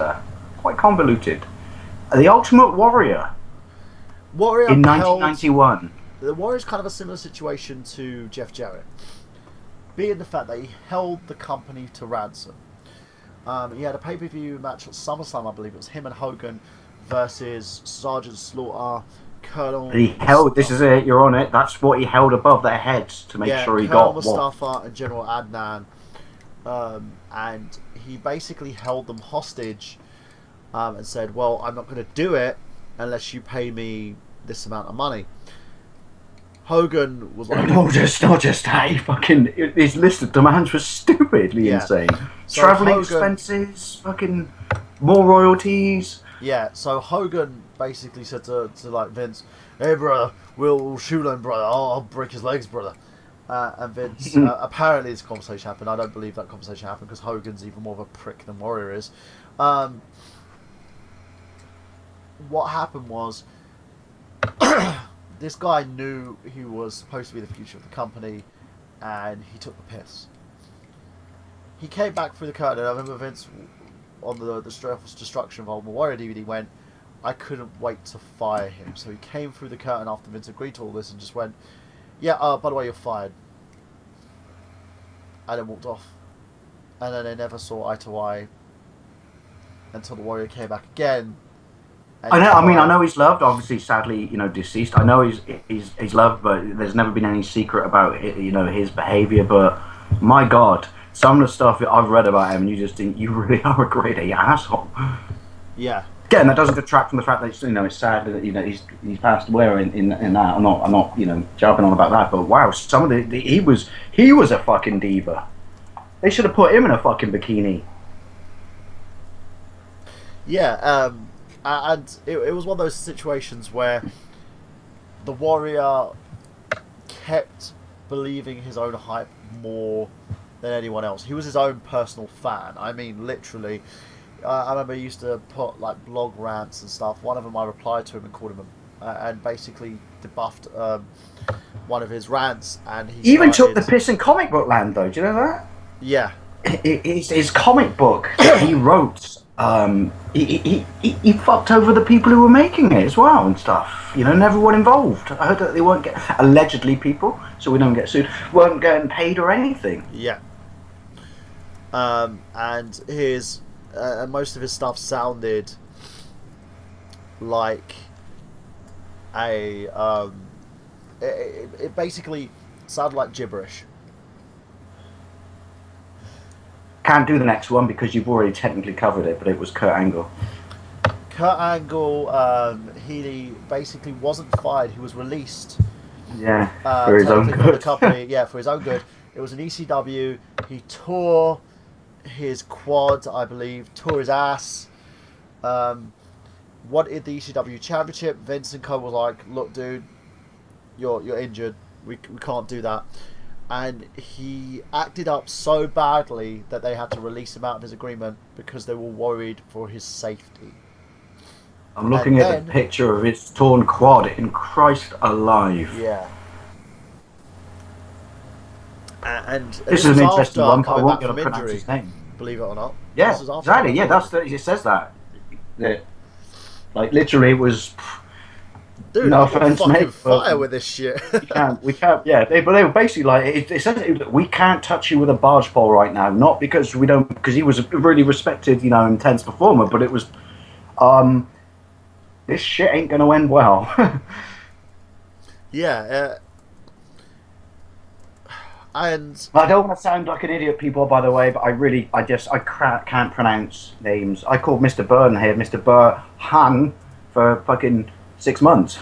quite convoluted. The Ultimate Warrior. Warrior in 1991. The Warrior's kind of a similar situation to Jeff Jarrett, being the fact that he held the company to ransom. He had a pay-per-view match at SummerSlam, I believe it was him and Hogan versus Sergeant Slaughter, Colonel. He held. This is it. You're on it. That's what he held above their heads to make sure he Colonel got Mustafa what. and General Adnan, and he basically held them hostage, and said, "Well, I'm not going to do it unless you pay me this amount of money." Hogan was like, not just that. His list of demands was stupidly insane. So Traveling Hogan, expenses, fucking more royalties. Yeah, so Hogan basically said to like Vince, "Hey brother, we'll shoot him, brother. I'll break his legs, brother." And Vince, apparently this conversation happened. I don't believe that conversation happened because Hogan's even more of a prick than Warrior is. What happened was, this guy knew he was supposed to be the future of the company, and he took the piss. He came back through the curtain, and I remember Vince, on the Destruction of Ultimate Warrior DVD, went, "I couldn't wait to fire him." So he came through the curtain after Vince agreed to all this and just went, "Yeah, by the way, you're fired." And then walked off. And then they never saw eye to eye until the Warrior came back again. I know. I mean, I know he's loved. Obviously, sadly, deceased. I know he's loved, but there's never been any secret about his behaviour. But my God, some of the stuff that I've read about him, and you just think you really are a grade A asshole. Yeah. Again, that doesn't detract from the fact that it's sad that he's passed away in that. I'm not jumping on about that. But wow, some of he was a fucking diva. They should have put him in a fucking bikini. Yeah. And it was one of those situations where the Warrior kept believing his own hype more than anyone else. He was his own personal fan. I mean, literally. I remember he used to put like blog rants and stuff. One of them I replied to him and called him and basically debuffed one of his rants. And he even took the piss in comic book land, though. Do you know that? Yeah. His comic book that he wrote. He fucked over the people who were making it as well and stuff. And everyone involved. I heard that they weren't allegedly people, so we don't get sued, weren't getting paid or anything. Yeah. And his most of his stuff sounded like a it basically sounded like gibberish. Can't do the next one because you've already technically covered it, but it was Kurt Angle. Kurt Angle, he basically wasn't fired. He was released. Yeah, for his own good. From the company. Yeah, for his own good. It was an ECW. He tore his quad, I believe, tore his ass. Wanted the ECW Championship. Vince and Co were like, "Look, dude, you're injured. We can't do that." And he acted up so badly that they had to release him out of his agreement because they were worried for his safety. I'm looking at the picture of his torn quad, and Christ alive. Yeah. And this is an interesting one, but I won't get be able to pronounce his name. Believe it or not. Yeah, exactly. Yeah, it says that. Yeah. Like, literally, it was... Dude, no I'm offense, fucking mate, fire with this shit. we can't, yeah. They were basically like, it says, we can't touch you with a barge pole right now. Not because because he was a really respected, intense performer, but it was, this shit ain't going to end well. Yeah, and I don't want to sound like an idiot, people, by the way, but I can't pronounce names. I called Mr. Byrne here, Mr. Burhan, for fucking 6 months.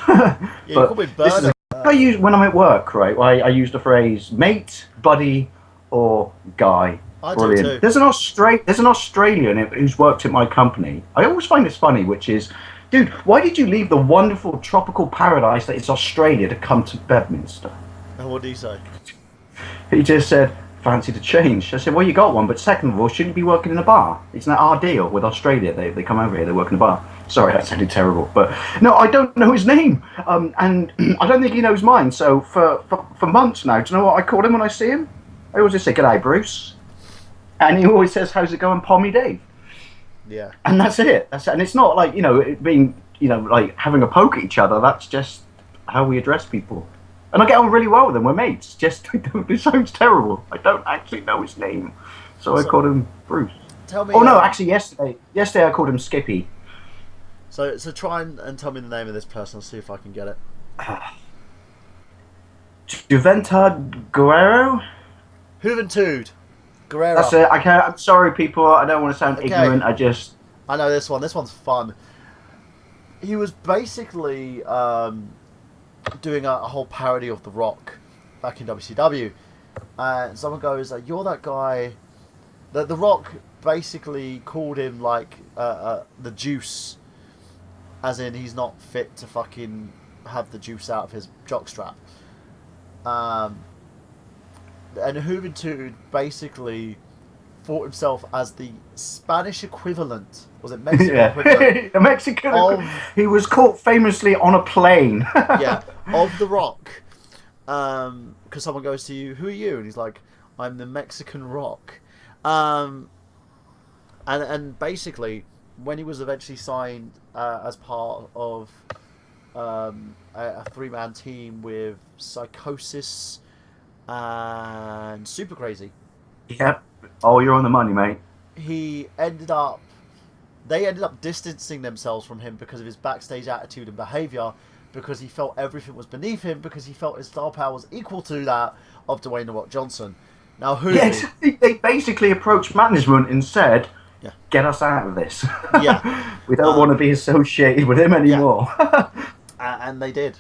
You call me Byrne. I use when I'm at work, right? I use the phrase mate, buddy, or guy. I Brilliant. do too. There's an Australian who's worked at my company. I always find this funny, which is, dude, why did you leave the wonderful tropical paradise that is Australia to come to Bedminster? And what do you say? He just said, fancy the change. I said, well, you got one, but second of all, shouldn't you be working in a bar? Isn't that our deal with Australia? They come over here, they work in a bar. Sorry, that sounded terrible, but no, I don't know his name, and I don't think he knows mine. So for months now, do you know what I call him when I see him? I always just say, "G'day, Bruce," and he always says, "How's it going, Pommy Dave?" Yeah, and that's it. And it's not like it being like having a poke at each other. That's just how we address people. And I get on really well with him. We're mates. Just this sounds terrible. I don't actually know his name, so I called him Bruce. Tell me. Oh no, actually yesterday I called him Skippy. So try and tell me the name of this person. I'll see if I can get it. Juventud Guerrero? Juventud Guerrero. That's it. I'm sorry, people. I don't want to sound ignorant. I know this one. This one's fun. He was basically doing a whole parody of The Rock back in WCW. And someone goes, "You're that guy." The Rock basically called him like the juice. As in, he's not fit to fucking have the juice out of his jockstrap. And Juventud basically thought himself as the Spanish equivalent. Was it Mexican equivalent? The Mexican he was caught famously on a plane. Yeah, of The Rock. Because someone goes to you, "Who are you?" And he's like, "I'm the Mexican Rock." And basically, when he was eventually signed as part of a three-man team with Psychosis and Super Crazy. Yep. Oh, you're on the money, mate. They ended up distancing themselves from him because of his backstage attitude and behaviour, because he felt everything was beneath him, because he felt his star power was equal to that of Dwayne "The Rock" Johnson. Now, yes, they basically approached management and said, "Get us out of this. Yeah, we don't want to be associated with him anymore." Yeah. And they did,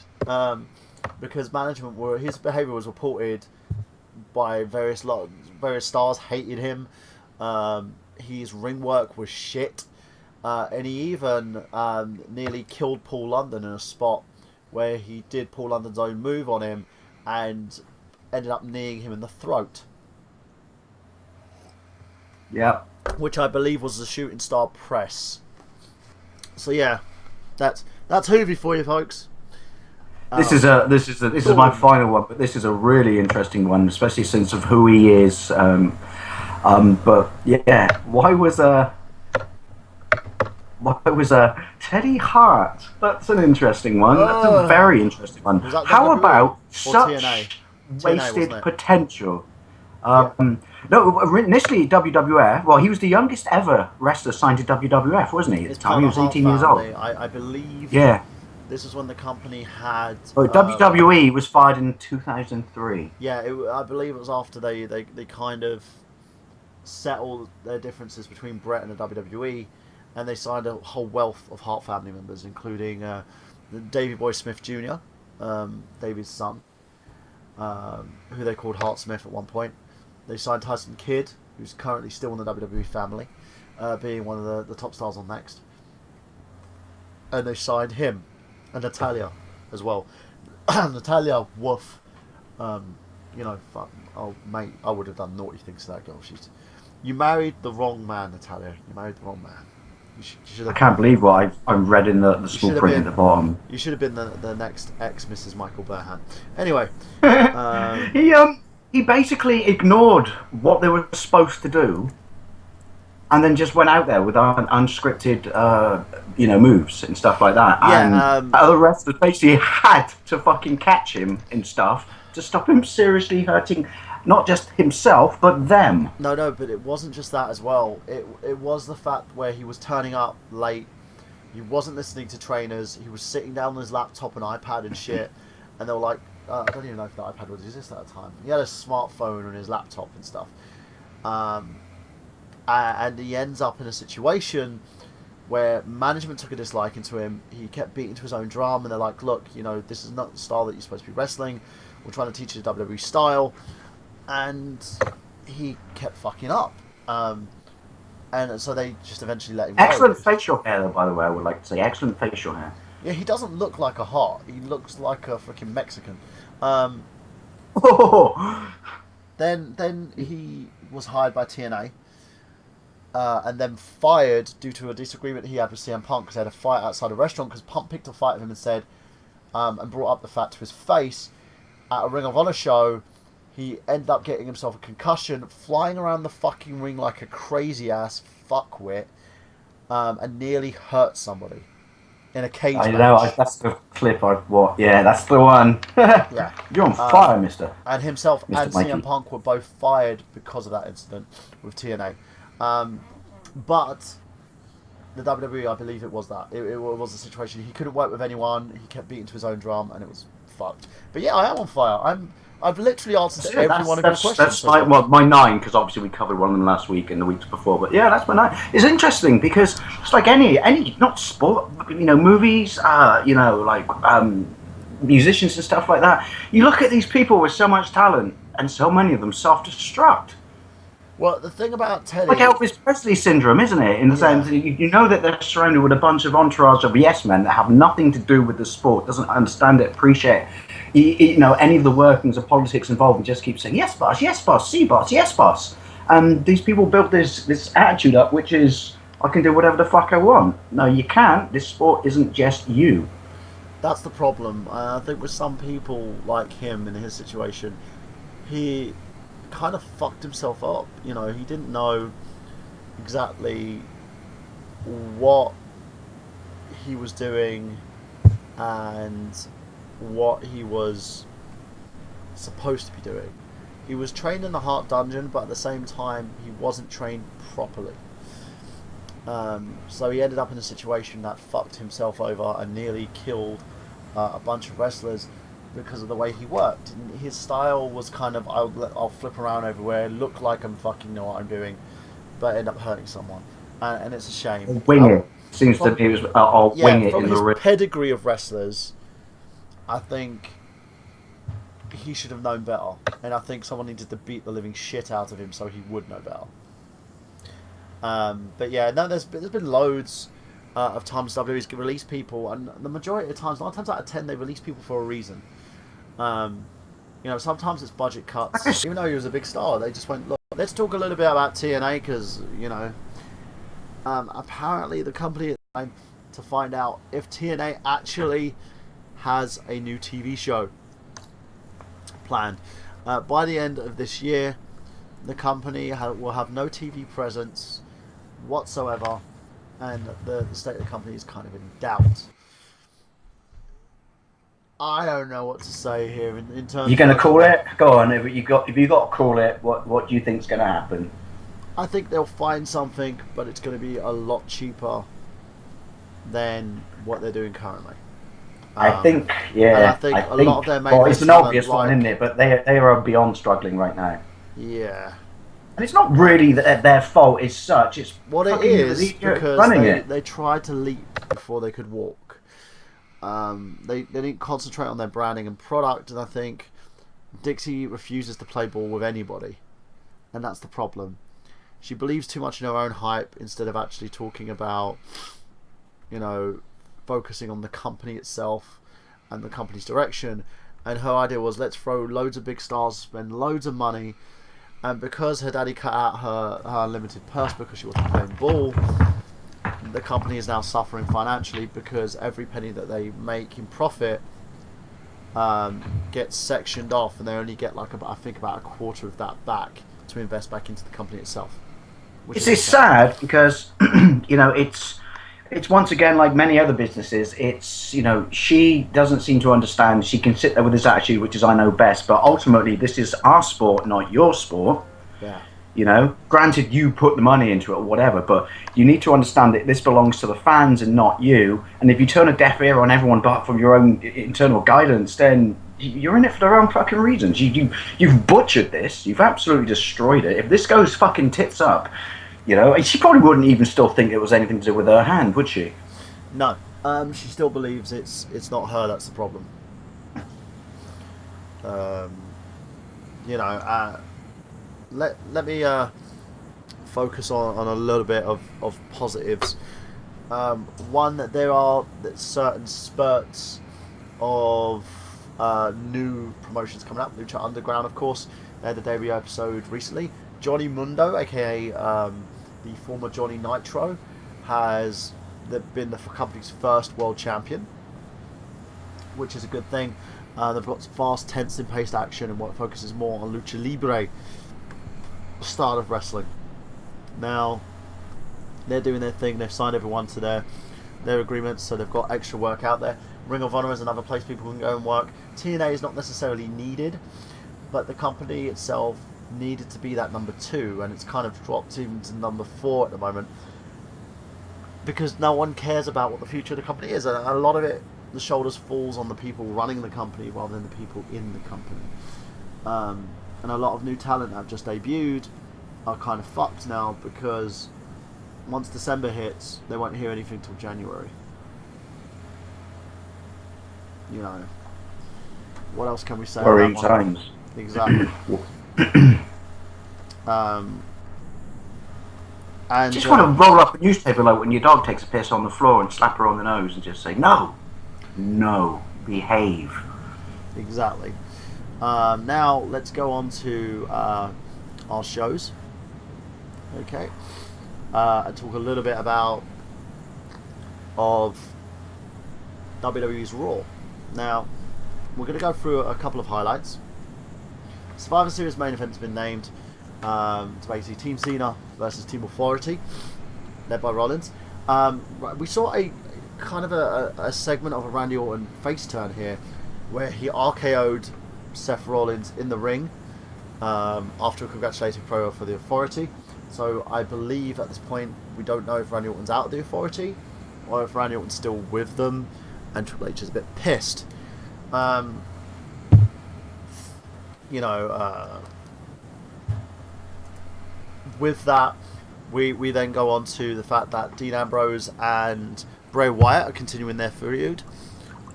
because his behaviour was reported by various stars hated him. His ring work was shit, and he even nearly killed Paul London in a spot where he did Paul London's own move on him and ended up kneeing him in the throat. Yeah. Which I believe was the Shooting Star Press. So yeah, that's Hoovy for you, folks. This is my final one, but this is a really interesting one, especially since of who he is. But yeah, why was Teddy Hart? That's an interesting one. That's a very interesting one. How about such wasted potential? No, initially WWF. Well, he was the youngest ever wrestler signed to WWF, wasn't he? At the time, he was 18 years old. I believe. Yeah. This is when the company had. WWE was fired in 2003. Yeah, I believe it was after they kind of settled their differences between Brett and the WWE, and they signed a whole wealth of Hart family members, including Davey Boy Smith Jr., Davey's son, who they called Hart Smith at one point. They signed Tyson Kidd, who's currently still in the WWE family, being one of the top stars on Next. And they signed him and Natalia as well. Natalia, woof. Fuck, oh mate, I would have done naughty things to that girl. You married the wrong man, Natalia. You married the wrong man. I can't believe what I've read in the small print at the bottom. You should have been the next ex Mrs. Michael Burhan. Anyway, he basically ignored what they were supposed to do, and then just went out there with unscripted, moves and stuff like that. Yeah, and other wrestlers basically had to fucking catch him and stuff to stop him seriously hurting not just himself but them. No, but it wasn't just that as well. It was the fact where he was turning up late. He wasn't listening to trainers. He was sitting down on his laptop and iPad and shit. And they were like, I don't even know if the iPad would exist at the time. He had a smartphone on his laptop and stuff. And he ends up in a situation where management took a disliking to him. He kept beating to his own drum, and they're like, look, this is not the style that you're supposed to be wrestling. We're trying to teach you the WWE style. And he kept fucking up. And so they just eventually let him go. Excellent facial hair, though, by the way, I would like to say. Excellent facial hair. Yeah, he doesn't look like a hot. He looks like a freaking Mexican. Then he was hired by TNA. And then fired due to a disagreement he had with CM Punk because they had a fight outside a restaurant because Punk picked a fight with him and said, and brought up the fact to his face at a Ring of Honor show. He ended up getting himself a concussion, flying around the fucking ring like a crazy ass fuckwit, and nearly hurt somebody in a cage match. I know, that's the clip I've watched. Yeah, that's the one. Yeah. You're on fire, mister. And himself Mr. and Mikey. CM Punk were both fired because of that incident with TNA. But the WWE, I believe it was that. It was a situation. He couldn't work with anyone. He kept beating to his own drum, and it was fucked. But yeah, I am on fire. I've literally answered every one of your questions. That's my 9, because obviously we covered one of them last week and the weeks before. But yeah, that's my 9. It's interesting because it's like any not sport, movies, musicians and stuff like that. You look at these people with so much talent, and so many of them self-destruct. Well, the thing about Teddy... Like Elvis Presley syndrome, isn't it? In the sense that you know that they're surrounded with a bunch of entourage of yes men that have nothing to do with the sport, doesn't understand it, appreciate it, any of the workings of politics involved, and just keep saying, yes, boss, see, boss, yes, boss. And these people built this attitude up, which is, I can do whatever the fuck I want. No, you can't. This sport isn't just you. That's the problem. I think with some people like him in his situation, he kind of fucked himself up. He didn't know exactly what he was doing and what he was supposed to be doing. He was trained in the Heart Dungeon, but at the same time he wasn't trained properly. So he ended up in a situation that fucked himself over and nearly killed a bunch of wrestlers because of the way he worked. His style was kind of, I'll flip around everywhere, look like I'm fucking know what I'm doing, but end up hurting someone. And it's a shame. Wing it. Seems to be, I'll wing it in the ring. From his pedigree of wrestlers, I think he should have known better. And I think someone needed to beat the living shit out of him so he would know better. But yeah, no, there's been loads of times WWE's released people, and the majority of the times, 9 times out of 10, they release people for a reason. Sometimes it's budget cuts. Even though he was a big star, they just went, look, let's talk a little bit about TNA, because, apparently the company is trying to find out if TNA actually has a new TV show planned. By the end of this year, the company will have no TV presence whatsoever, and the state of the company is kind of in doubt. I don't know what to say here in terms. You're going to call it? Go on. If you got to call it, what do you think's going to happen? I think they'll find something, but it's going to be a lot cheaper than what they're doing currently. I think, yeah. I think a lot of their main it's an obvious one, isn't it? But they are beyond struggling right now. Yeah. And it's not really their fault as such. It's what it is because they tried to leap before they could walk. They didn't concentrate on their branding and product, and I think Dixie refuses to play ball with anybody. and that's the problem. She believes too much in her own hype instead of actually talking about, focusing on the company itself and the company's direction. And her idea was, let's throw loads of big stars, spend loads of money. And because her daddy cut out her unlimited purse because she wasn't playing ball, the company is now suffering financially because every penny that they make in profit gets sectioned off, and they only get about a quarter of that back to invest back into the company itself. It's sad because it's once again like many other businesses. It's she doesn't seem to understand. She can sit there with this attitude, which is I know best, but ultimately this is our sport, not your sport. Yeah. Granted, you put the money into it or whatever, but you need to understand that this belongs to the fans and not you. And if you turn a deaf ear on everyone but from your own internal guidance, then you're in it for their own fucking reasons. You've butchered this. You've absolutely destroyed it. If this goes fucking tits up, she probably wouldn't even still think it was anything to do with her hand, would she? No. She still believes it's not her that's the problem. Let me focus on a little bit of positives. One, that there are certain spurts of new promotions coming up. Lucha Underground, of course. They had the debut episode recently. Johnny Mundo, aka the former Johnny Nitro, has been the company's first world champion, which is a good thing. They've got fast, tense, and paced action, and what focuses more on lucha libre style of wrestling. Now, they're doing their thing. They've signed everyone to their agreements, so they've got extra work out there. Ring of Honor is another place people can go and work. TNA is not necessarily needed, but the company itself needed to be that number 2, and it's kind of dropped even to number 4 at the moment because no one cares about what the future of the company is, and a lot of it, the shoulders falls on the people running the company rather than the people in the company. And a lot of new talent that have just debuted are kind of fucked now because once December hits, they won't hear anything till January. What else can we say? Worrying times. Exactly. And just want to roll up a newspaper like when your dog takes a piss on the floor and slap her on the nose and just say, no, behave. Exactly. Now let's go on to our shows. Okay. And talk a little bit about WWE's Raw. Now, we're going to go through a couple of highlights. Survivor Series main event has been named to basically Team Cena versus Team Authority, led by Rollins. We saw a kind of a segment of a Randy Orton face turn here, where he RKO'd Seth Rollins in the ring after a congratulatory promo for the Authority. So I believe at this point we don't know if Randy Orton's out of the Authority or if Randy Orton's still with them, and Triple H is a bit pissed. With that, we then go on to the fact that Dean Ambrose and Bray Wyatt are continuing their feud.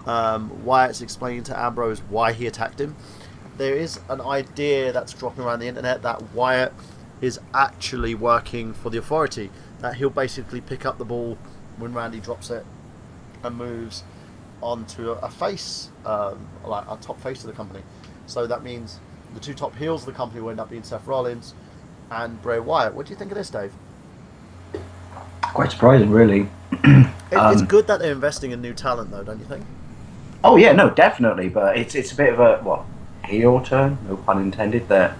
Wyatt's explaining to Ambrose why he attacked him. There is an idea that's dropping around the internet that Wyatt is actually working for the Authority, that he'll basically pick up the ball when Randy drops it and moves onto a face, like a top face of the company. So that means the two top heels of the company will end up being Seth Rollins and Bray Wyatt. What do you think of this, Dave? Quite surprising, really. It's good that they're investing in new talent, though, don't you think? Oh yeah, no, definitely. But it's a bit of a heel turn, no pun intended. There,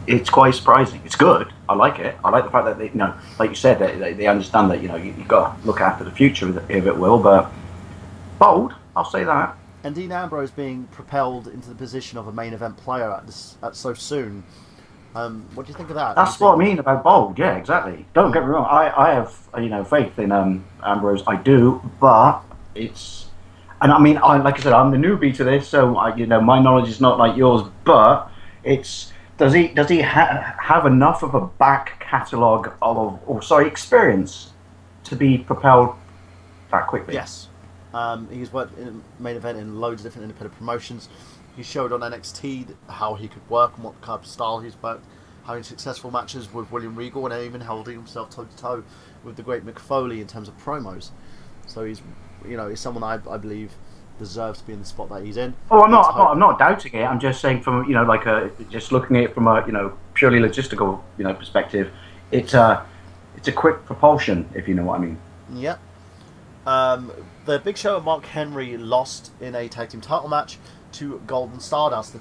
it's quite surprising. It's good. I like it. I like the fact that they, like you said, they understand that you've got to look after the future if it will. But bold, I'll say that. And Dean Ambrose being propelled into the position of a main event player at so soon. What do you think of that? That's what I mean about bold. Yeah, exactly. Don't get me wrong. I have faith in Ambrose. I do, but it's. And I mean, like I said, I'm the newbie to this, so my knowledge is not like yours. But it's does he have enough of a back catalogue experience to be propelled that quickly? Yes, he's worked in a main event in loads of different independent promotions. He showed on NXT how he could work and what kind of style he's worked, having successful matches with William Regal and even holding himself toe to toe with the great Mick Foley in terms of promos. So he's someone I believe deserves to be in the spot that he's in. Oh, I'm not doubting it. I'm just saying from just looking at it from a purely logistical perspective, it's a quick propulsion, if you know what I mean. Yeah. The Big Show and Mark Henry lost in a tag team title match to Golden Stardust. The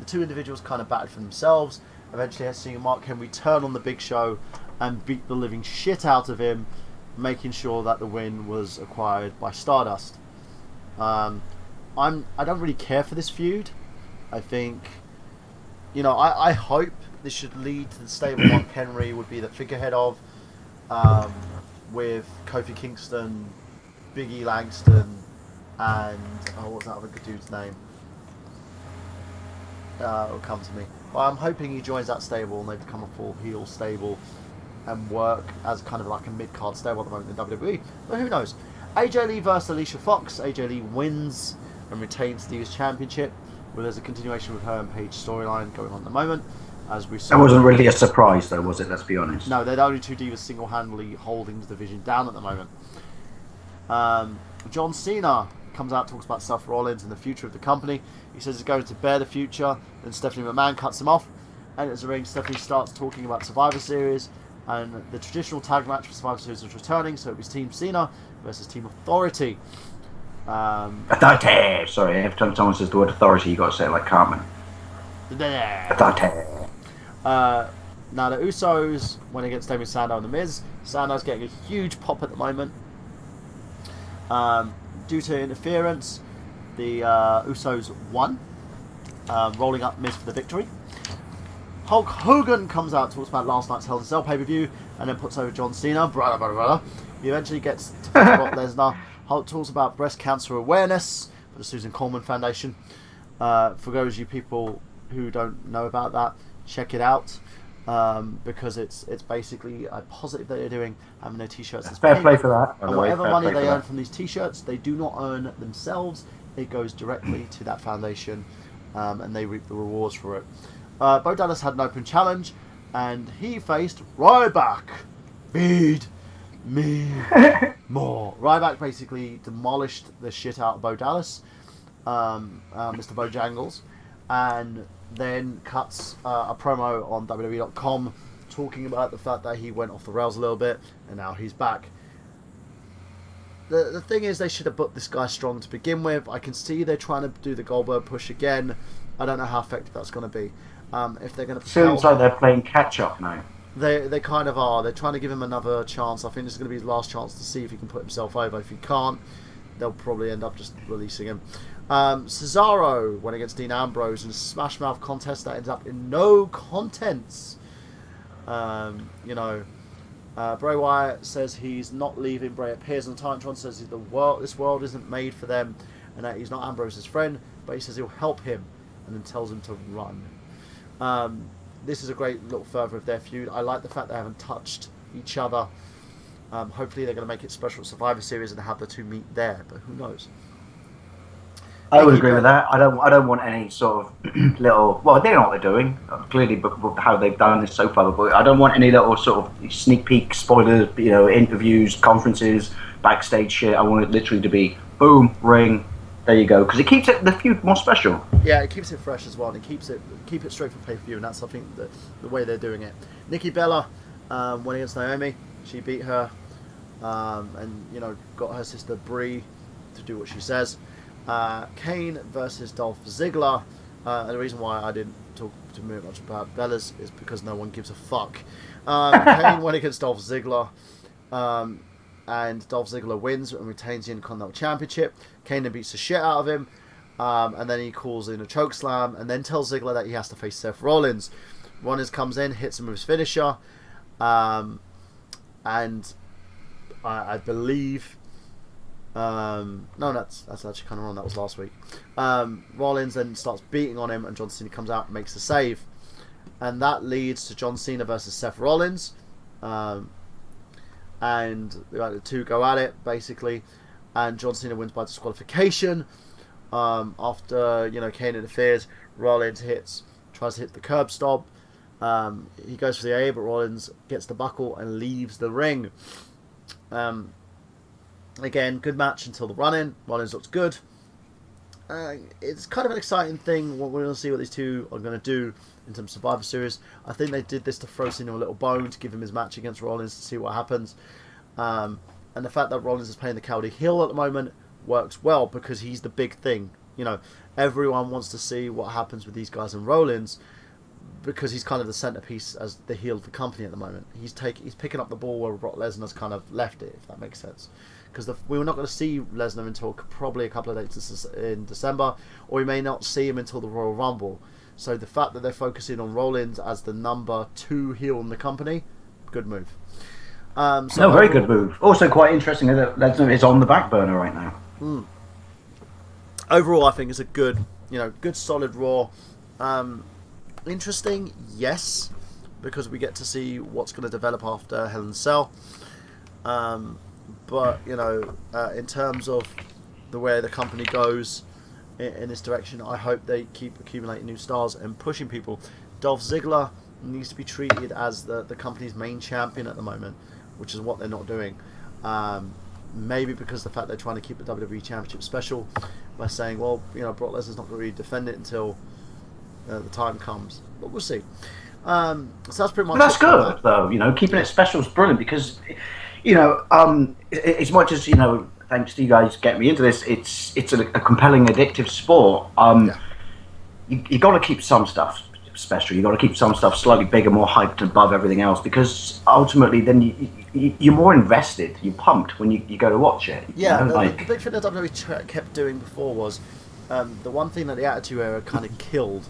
two individuals kind of battled for themselves. Eventually, seeing Mark Henry turn on the Big Show and beat the living shit out of him, making sure that the win was acquired by Stardust. I don't really care for this feud. I think, I hope this should lead to the stable Mark Henry would be the figurehead of, with Kofi Kingston, Big E Langston, and what's that other good dude's name? It'll come to me. Well, I'm hoping he joins that stable and they become a full heel stable and work as kind of like a mid-card stable at the moment in WWE. But who knows? AJ Lee versus Alicia Fox. AJ Lee wins and retains the Divas Championship. Well, there's a continuation with her and Paige storyline going on at the moment. As we saw. That wasn't really a surprise, though, was it? Let's be honest. No, they're the only two divas single-handedly holding the division down at the moment. John Cena comes out, talks about Seth Rollins and the future of the company. He says he's going to bear the future. Then Stephanie McMahon cuts him off. And as the ring, Stephanie starts talking about Survivor Series. And the traditional tag match for Survivor Series is returning. So it was Team Cena versus Team Authority. Authority! Sorry, every time someone says the word authority, you got to say it like Cartman. Authority! Now the Usos went against Damien Sandow and The Miz. Sandow's getting a huge pop at the moment. Due to interference, the Usos won, rolling up Miz for the victory. Hulk Hogan comes out, talks about last night's Hell in a Cell pay-per-view, and then puts over John Cena. He eventually gets to Brock Lesnar. Hulk talks about breast cancer awareness for the Susan Coleman Foundation. For those of you people who don't know about that, check it out, because it's basically a positive that they're doing, having their t-shirts. Fair play for that. And whatever money they earn from these t-shirts, they do not earn themselves. It goes directly to that foundation, and they reap the rewards for it. Bo Dallas had an open challenge, and he faced Ryback. Feed me more. Ryback basically demolished the shit out of Bo Dallas, Mr. Bojangles, and then cuts a promo on WWE.com talking about the fact that he went off the rails a little bit and now he's back. The thing is, they should have booked this guy strong to begin with. I can see they're trying to do the Goldberg push again. I don't know how effective that's going to be. If they're going to seems like they're playing catch up now. They kind of are. They're trying to give him another chance. I think this is going to be his last chance to see if he can put himself over. If he can't, they'll probably end up just releasing him. Cesaro went against Dean Ambrose in a Smash Mouth contest that ends up in no contents. Bray Wyatt says he's not leaving Bray at Piers, and Titantron says this world isn't made for them, and that he's not Ambrose's friend, but he says he'll help him, and then tells him to run. This is a great little further of their feud. I like the fact they haven't touched each other. Hopefully they're going to make it special Survivor Series and have the two meet there, but who knows? I would agree with that. I don't want any sort of little. Well, they know what they're doing clearly, but how they've done this so far. But I don't want any little sort of sneak peek spoilers. Interviews, conferences, backstage shit. I want it literally to be boom, ring. There you go, because it keeps the feud more special. Yeah, it keeps it fresh as well, and keep it straight from pay-per-view, and that's I think the way they're doing it. Nikki Bella went against Naomi. She beat her, and got her sister Brie to do what she says. Kane versus Dolph Ziggler. And the reason why I didn't talk too much about Bella's is because no one gives a fuck. Kane went against Dolph Ziggler, and Dolph Ziggler wins and retains the Intercontinental Championship. Kane then beats the shit out of him, and then he calls in a chokeslam, and then tells Ziggler that he has to face Seth Rollins. Rollins comes in, hits him with his finisher, and I believe. No, that's actually kind of wrong. That was last week. Rollins then starts beating on him, and John Cena comes out and makes the save, and that leads to John Cena versus Seth Rollins, and the two go at it basically, and John Cena wins by disqualification. After Kane interferes, Rollins hits tries to hit the curb stop. He goes for the A, but Rollins gets the buckle and leaves the ring. Again, good match until the run-in. Rollins looks good. It's kind of an exciting thing. We're going to see what these two are going to do in terms of Survivor Series. I think they did this to throw Cena a little bone, to give him his match against Rollins, to see what happens. And the fact that Rollins is playing the cowardly heel at the moment works well, because he's the big thing. You know, everyone wants to see what happens with these guys and Rollins, because he's kind of the centerpiece as the heel of the company at the moment. He's picking up the ball where Brock Lesnar's kind of left it, if that makes sense. Because we were not going to see Lesnar until probably a couple of dates in December, or we may not see him until the Royal Rumble. So the fact that they're focusing on Rollins as the number 2 heel in the company, good move. Very good move. Also quite interesting that Lesnar is on the back burner right now. Overall, I think it's a good solid Raw. Interesting, yes, because we get to see what's going to develop after Hell in a Cell. But in terms of the way the company goes in this direction, I hope they keep accumulating new stars and pushing people. Dolph Ziggler needs to be treated as the company's main champion at the moment, which is what they're not doing. Maybe because of the fact they're trying to keep the WWE Championship special by saying, well, Brock Lesnar's not going to really defend it until the time comes. But we'll see. So that's pretty much. That's good, though. Keeping it special is brilliant, because as much as thanks to you guys getting me into this, it's a compelling, addictive sport. You got to keep some stuff special. You got to keep some stuff slightly bigger, more hyped above everything else, because ultimately, then you're more invested. You're pumped when you go to watch it. Yeah, the big thing that WWE kept doing before was the one thing that the Attitude Era kind of killed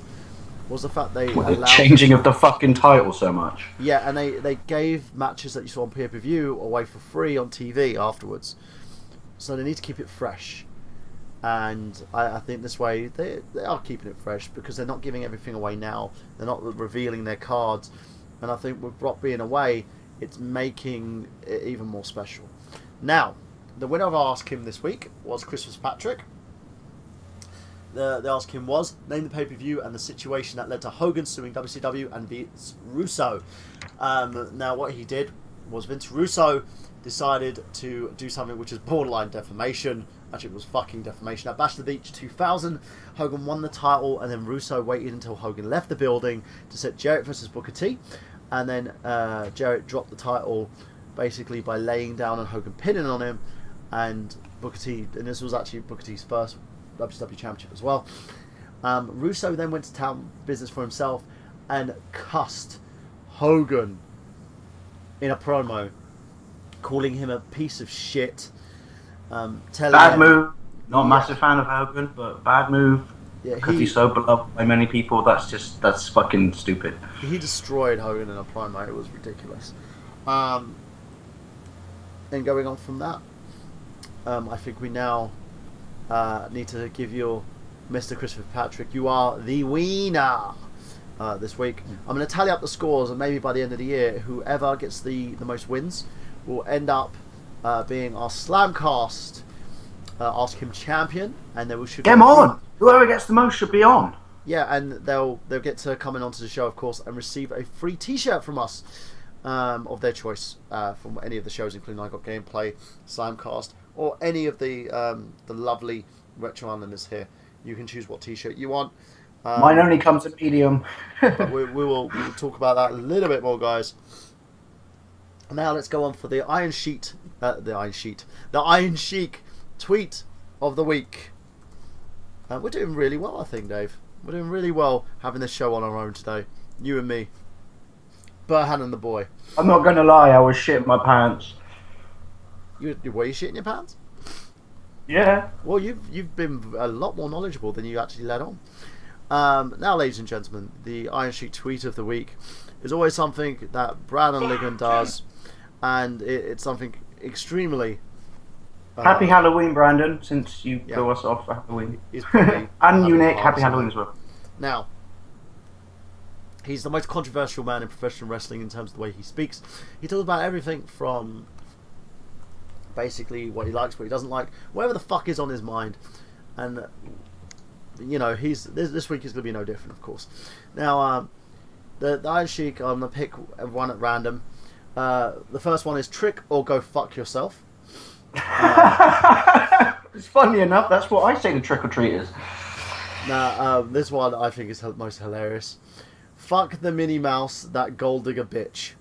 was the fact they allowed the changing of the fucking title so much. Yeah, and they gave matches that you saw on pay-per-view away for free on TV afterwards. So they need to keep it fresh. And I think this way they are keeping it fresh, because they're not giving everything away now. They're not revealing their cards. And I think with Brock being away, it's making it even more special. Now, the winner of Ask Him this week was Chris Fitzpatrick. The Ask Him was, name the pay-per-view and the situation that led to Hogan suing WCW and Vince Russo. Now, what he did was Vince Russo decided to do something which is borderline defamation. Actually, it was fucking defamation. At Bash of the Beach 2000, Hogan won the title, and then Russo waited until Hogan left the building to set Jarrett versus Booker T. And then Jarrett dropped the title basically by laying down and Hogan pinning on him. And Booker T, and this was actually Booker T's first WCW Championship as well. Russo then went to town business for himself and cussed Hogan in a promo, calling him a piece of shit. Bad move. Not a massive fan of Hogan, but bad move. Yeah, because he's so beloved by many people. That's fucking stupid. He destroyed Hogan in a promo. It was ridiculous. And going on from that, I think we now need to give you Mr. Christopher Patrick. You are the winner this week. I'm going to tally up the scores, and maybe by the end of the year, whoever gets the most wins will end up being our SlamCast Ask Him champion, and then we should get him on. Whoever gets the most should be on. Yeah, and they'll get to come in onto the show, of course, and receive a free T-shirt from us of their choice from any of the shows, including I Got Gameplay, SlamCast, or any of the lovely Retro Islanders here. You can choose what T-shirt you want. Mine only comes in medium. But we'll talk about that a little bit more, guys. Now let's go on for the Iron Sheik tweet of the week. We're doing really well, I think, Dave. We're doing really well having this show on our own today. You and me. Burhan and the boy. I'm not going to lie, I was shitting my pants. Were you shitting your pants? Yeah. Well, you've been a lot more knowledgeable than you actually let on. Now, ladies and gentlemen, the Iron Sheik tweet of the week is always something that Brad and Liggan does, and it's something extremely... happy Halloween, Brandon, since you blew us off for Halloween. And you, Nick, happy Halloween as well. Now, he's the most controversial man in professional wrestling in terms of the way he speaks. He talks about everything from basically what he likes, what he doesn't like, whatever the fuck is on his mind. And you know, this week is going to be no different, of course. Now, the Iron Sheik, I'm going to pick one at random. The first one is trick or go fuck yourself. It's funny enough, that's what I say to trick-or-treaters. Now, this one I think is most hilarious. Fuck the Minnie Mouse, that gold digger bitch.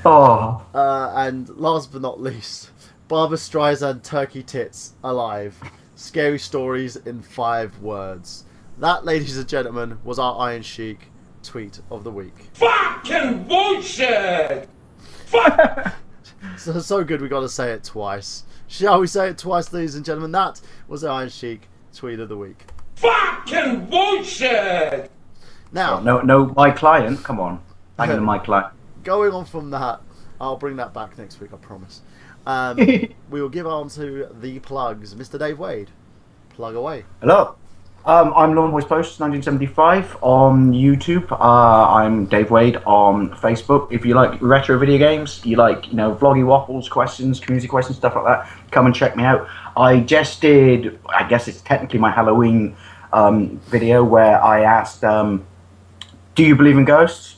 Oh. And last but not least, Barbra Streisand turkey tits alive. Scary stories in 5 words. That, ladies and gentlemen, was our Iron Sheik tweet of the week. Fucking bullshit! So good we got to say it twice. Shall we say it twice, ladies and gentlemen? That was the Iron Sheik tweet of the week. Fucking bullshit! Now, no, my client. Come on, banging on my client. Going on from that, I'll bring that back next week, I promise. We will give on to the plugs. Mr. Dave Wade, plug away. Hello. I'm Lawn Boys Post 1975 on YouTube. I'm Dave Wade on Facebook. If you like retro video games, you like, you know, vloggy waffles, questions, community questions, stuff like that, come and check me out. I just did, I guess it's technically my Halloween video where I asked, do you believe in ghosts?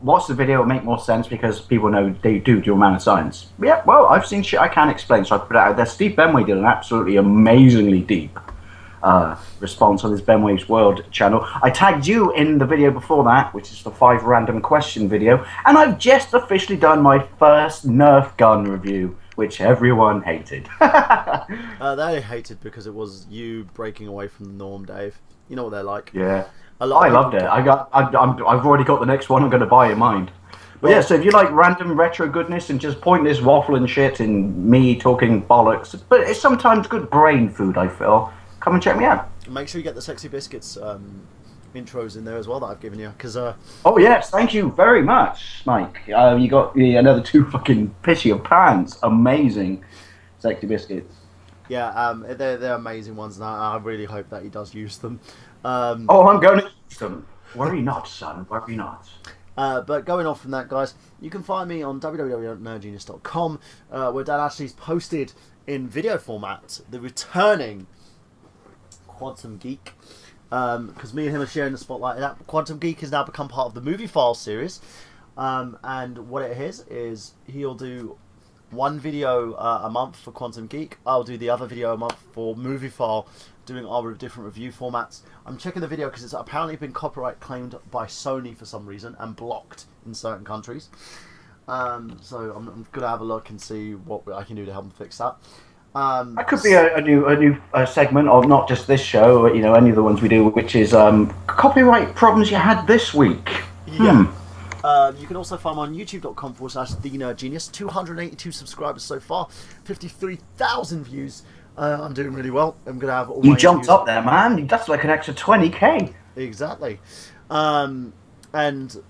Watch the video, it'll make more sense because people know they do a man of science. Yeah, well, I've seen shit I can't explain, so I put it out there. Steve Benway did an absolutely amazingly deep response on his Benway's World channel. I tagged you in the video before that, which is the 5 random question video, and I've just officially done my first Nerf gun review, which everyone hated. They hated because it was you breaking away from the norm, Dave. You know what they're like. Yeah. I loved it. I've already got the next one I'm going to buy in mind. But yeah, so if you like random retro goodness and just pointless waffle and shit and me talking bollocks, but it's sometimes good brain food, I feel, come and check me out. Make sure you get the Sexy Biscuits intros in there as well that I've given you. Oh yes, thank you very much, Mike. You got another 2 fucking pissy of pants. Amazing Sexy Biscuits. Yeah, they're amazing ones, and I really hope that he does use them. I'm going to use them. Worry not, son. Worry not. But going off from that, guys, you can find me on www.nerdgenius.com, where Dan Ashley's posted in video format the returning Quantum Geek, because me and him are sharing the spotlight. That Quantum Geek has now become part of the Movie File series, and what it is he'll do 1 video a month for Quantum Geek. I'll do the other video a month for Movie File, doing our different review formats. I'm checking the video because it's apparently been copyright claimed by Sony for some reason and blocked in certain countries. So I'm going to have a look and see what I can do to help them fix that. That could be a new segment of not just this show, or, any of the ones we do, which is copyright problems you had this week. Yeah. You can also find me on youtube.com/TheNerdGenius. 282 subscribers so far, 53,000 views. I'm doing really well. I'm gonna have all. You jumped up there, man. That's like an extra 20k. Exactly. And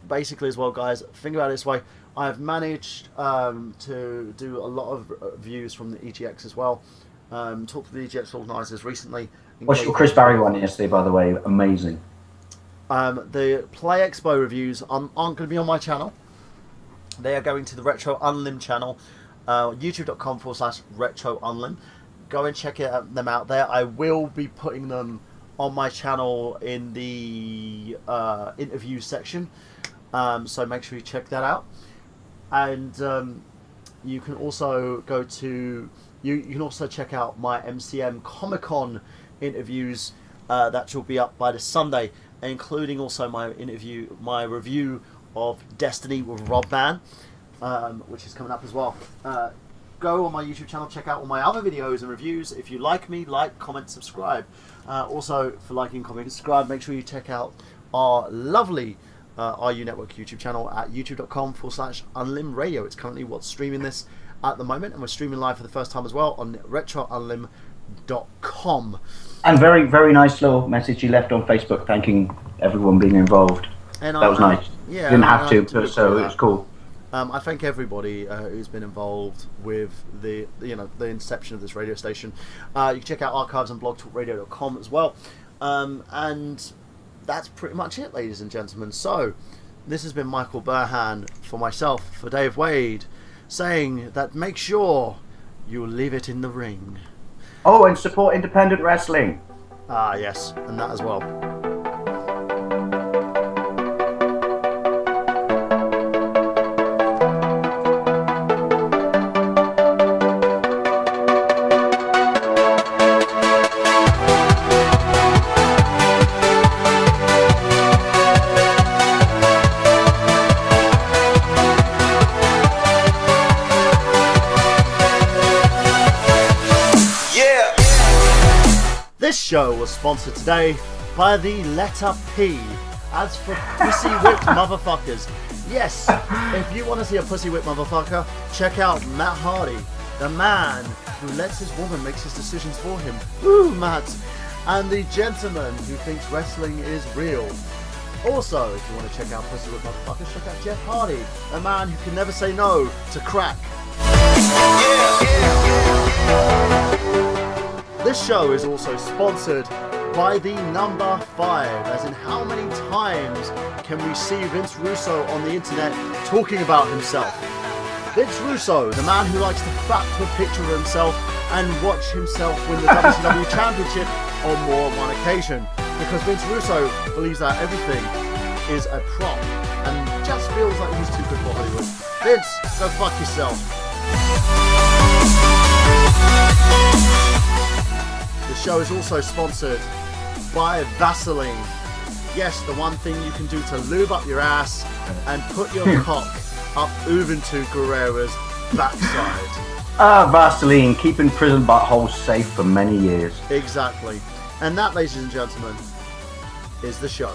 basically, as well, guys, think about it this way: I've managed to do a lot of views from the EGX as well. Talked to the EGX organisers recently. Watched your Chris Barry one yesterday, by the way. Amazing. The Play Expo reviews aren't going to be on my channel. They are going to the Retro Unlim channel, youtube.com/Retro Unlim. Go and check them out there. I will be putting them on my channel in the interview section, so make sure you check that out. And you can also go to you can also check out my MCM Comic Con interviews that will be up by this Sunday, including also my review of Destiny with Rob Man, which is coming up as well. Go on my YouTube channel, check out all my other videos and reviews. If you like me, like, comment, subscribe. Also, for liking, commenting, subscribe, make sure you check out our lovely RU Network YouTube channel at youtube.com/Unlim Radio. It's currently what's streaming this at the moment, and we're streaming live for the first time as well on retrounlim.com. And very, very nice little message you left on Facebook thanking everyone being involved. And that was nice. Yeah, didn't have to, so it was cool. I thank everybody who's been involved with the inception of this radio station. You can check out archives on blogtalkradio.com as well. And that's pretty much it, ladies and gentlemen. So, this has been Michael Burhan for myself, for Dave Wade, saying that make sure you'll leave it in the ring. Oh, and support independent wrestling. Ah, yes, and that as well. This show was sponsored today by the letter P, as for pussy whipped motherfuckers. Yes, if you want to see a pussy whipped motherfucker, check out Matt Hardy, the man who lets his woman make his decisions for him. Ooh, Matt. And the gentleman who thinks wrestling is real. Also, if you want to check out pussy whipped motherfuckers, check out Jeff Hardy, a man who can never say no to crack. This show is also sponsored by the number 5, as in how many times can we see Vince Russo on the internet talking about himself? Vince Russo, the man who likes to flap to a picture of himself and watch himself win the WCW Championship on more than one occasion, because Vince Russo believes that everything is a prop and just feels like he's too good for Hollywood. Vince, go fuck yourself. The show is also sponsored by Vaseline. Yes, the one thing you can do to lube up your ass and put your cock up Uventu Guerrera's backside. Vaseline, keeping prison buttholes safe for many years. Exactly. And that, ladies and gentlemen, is the show.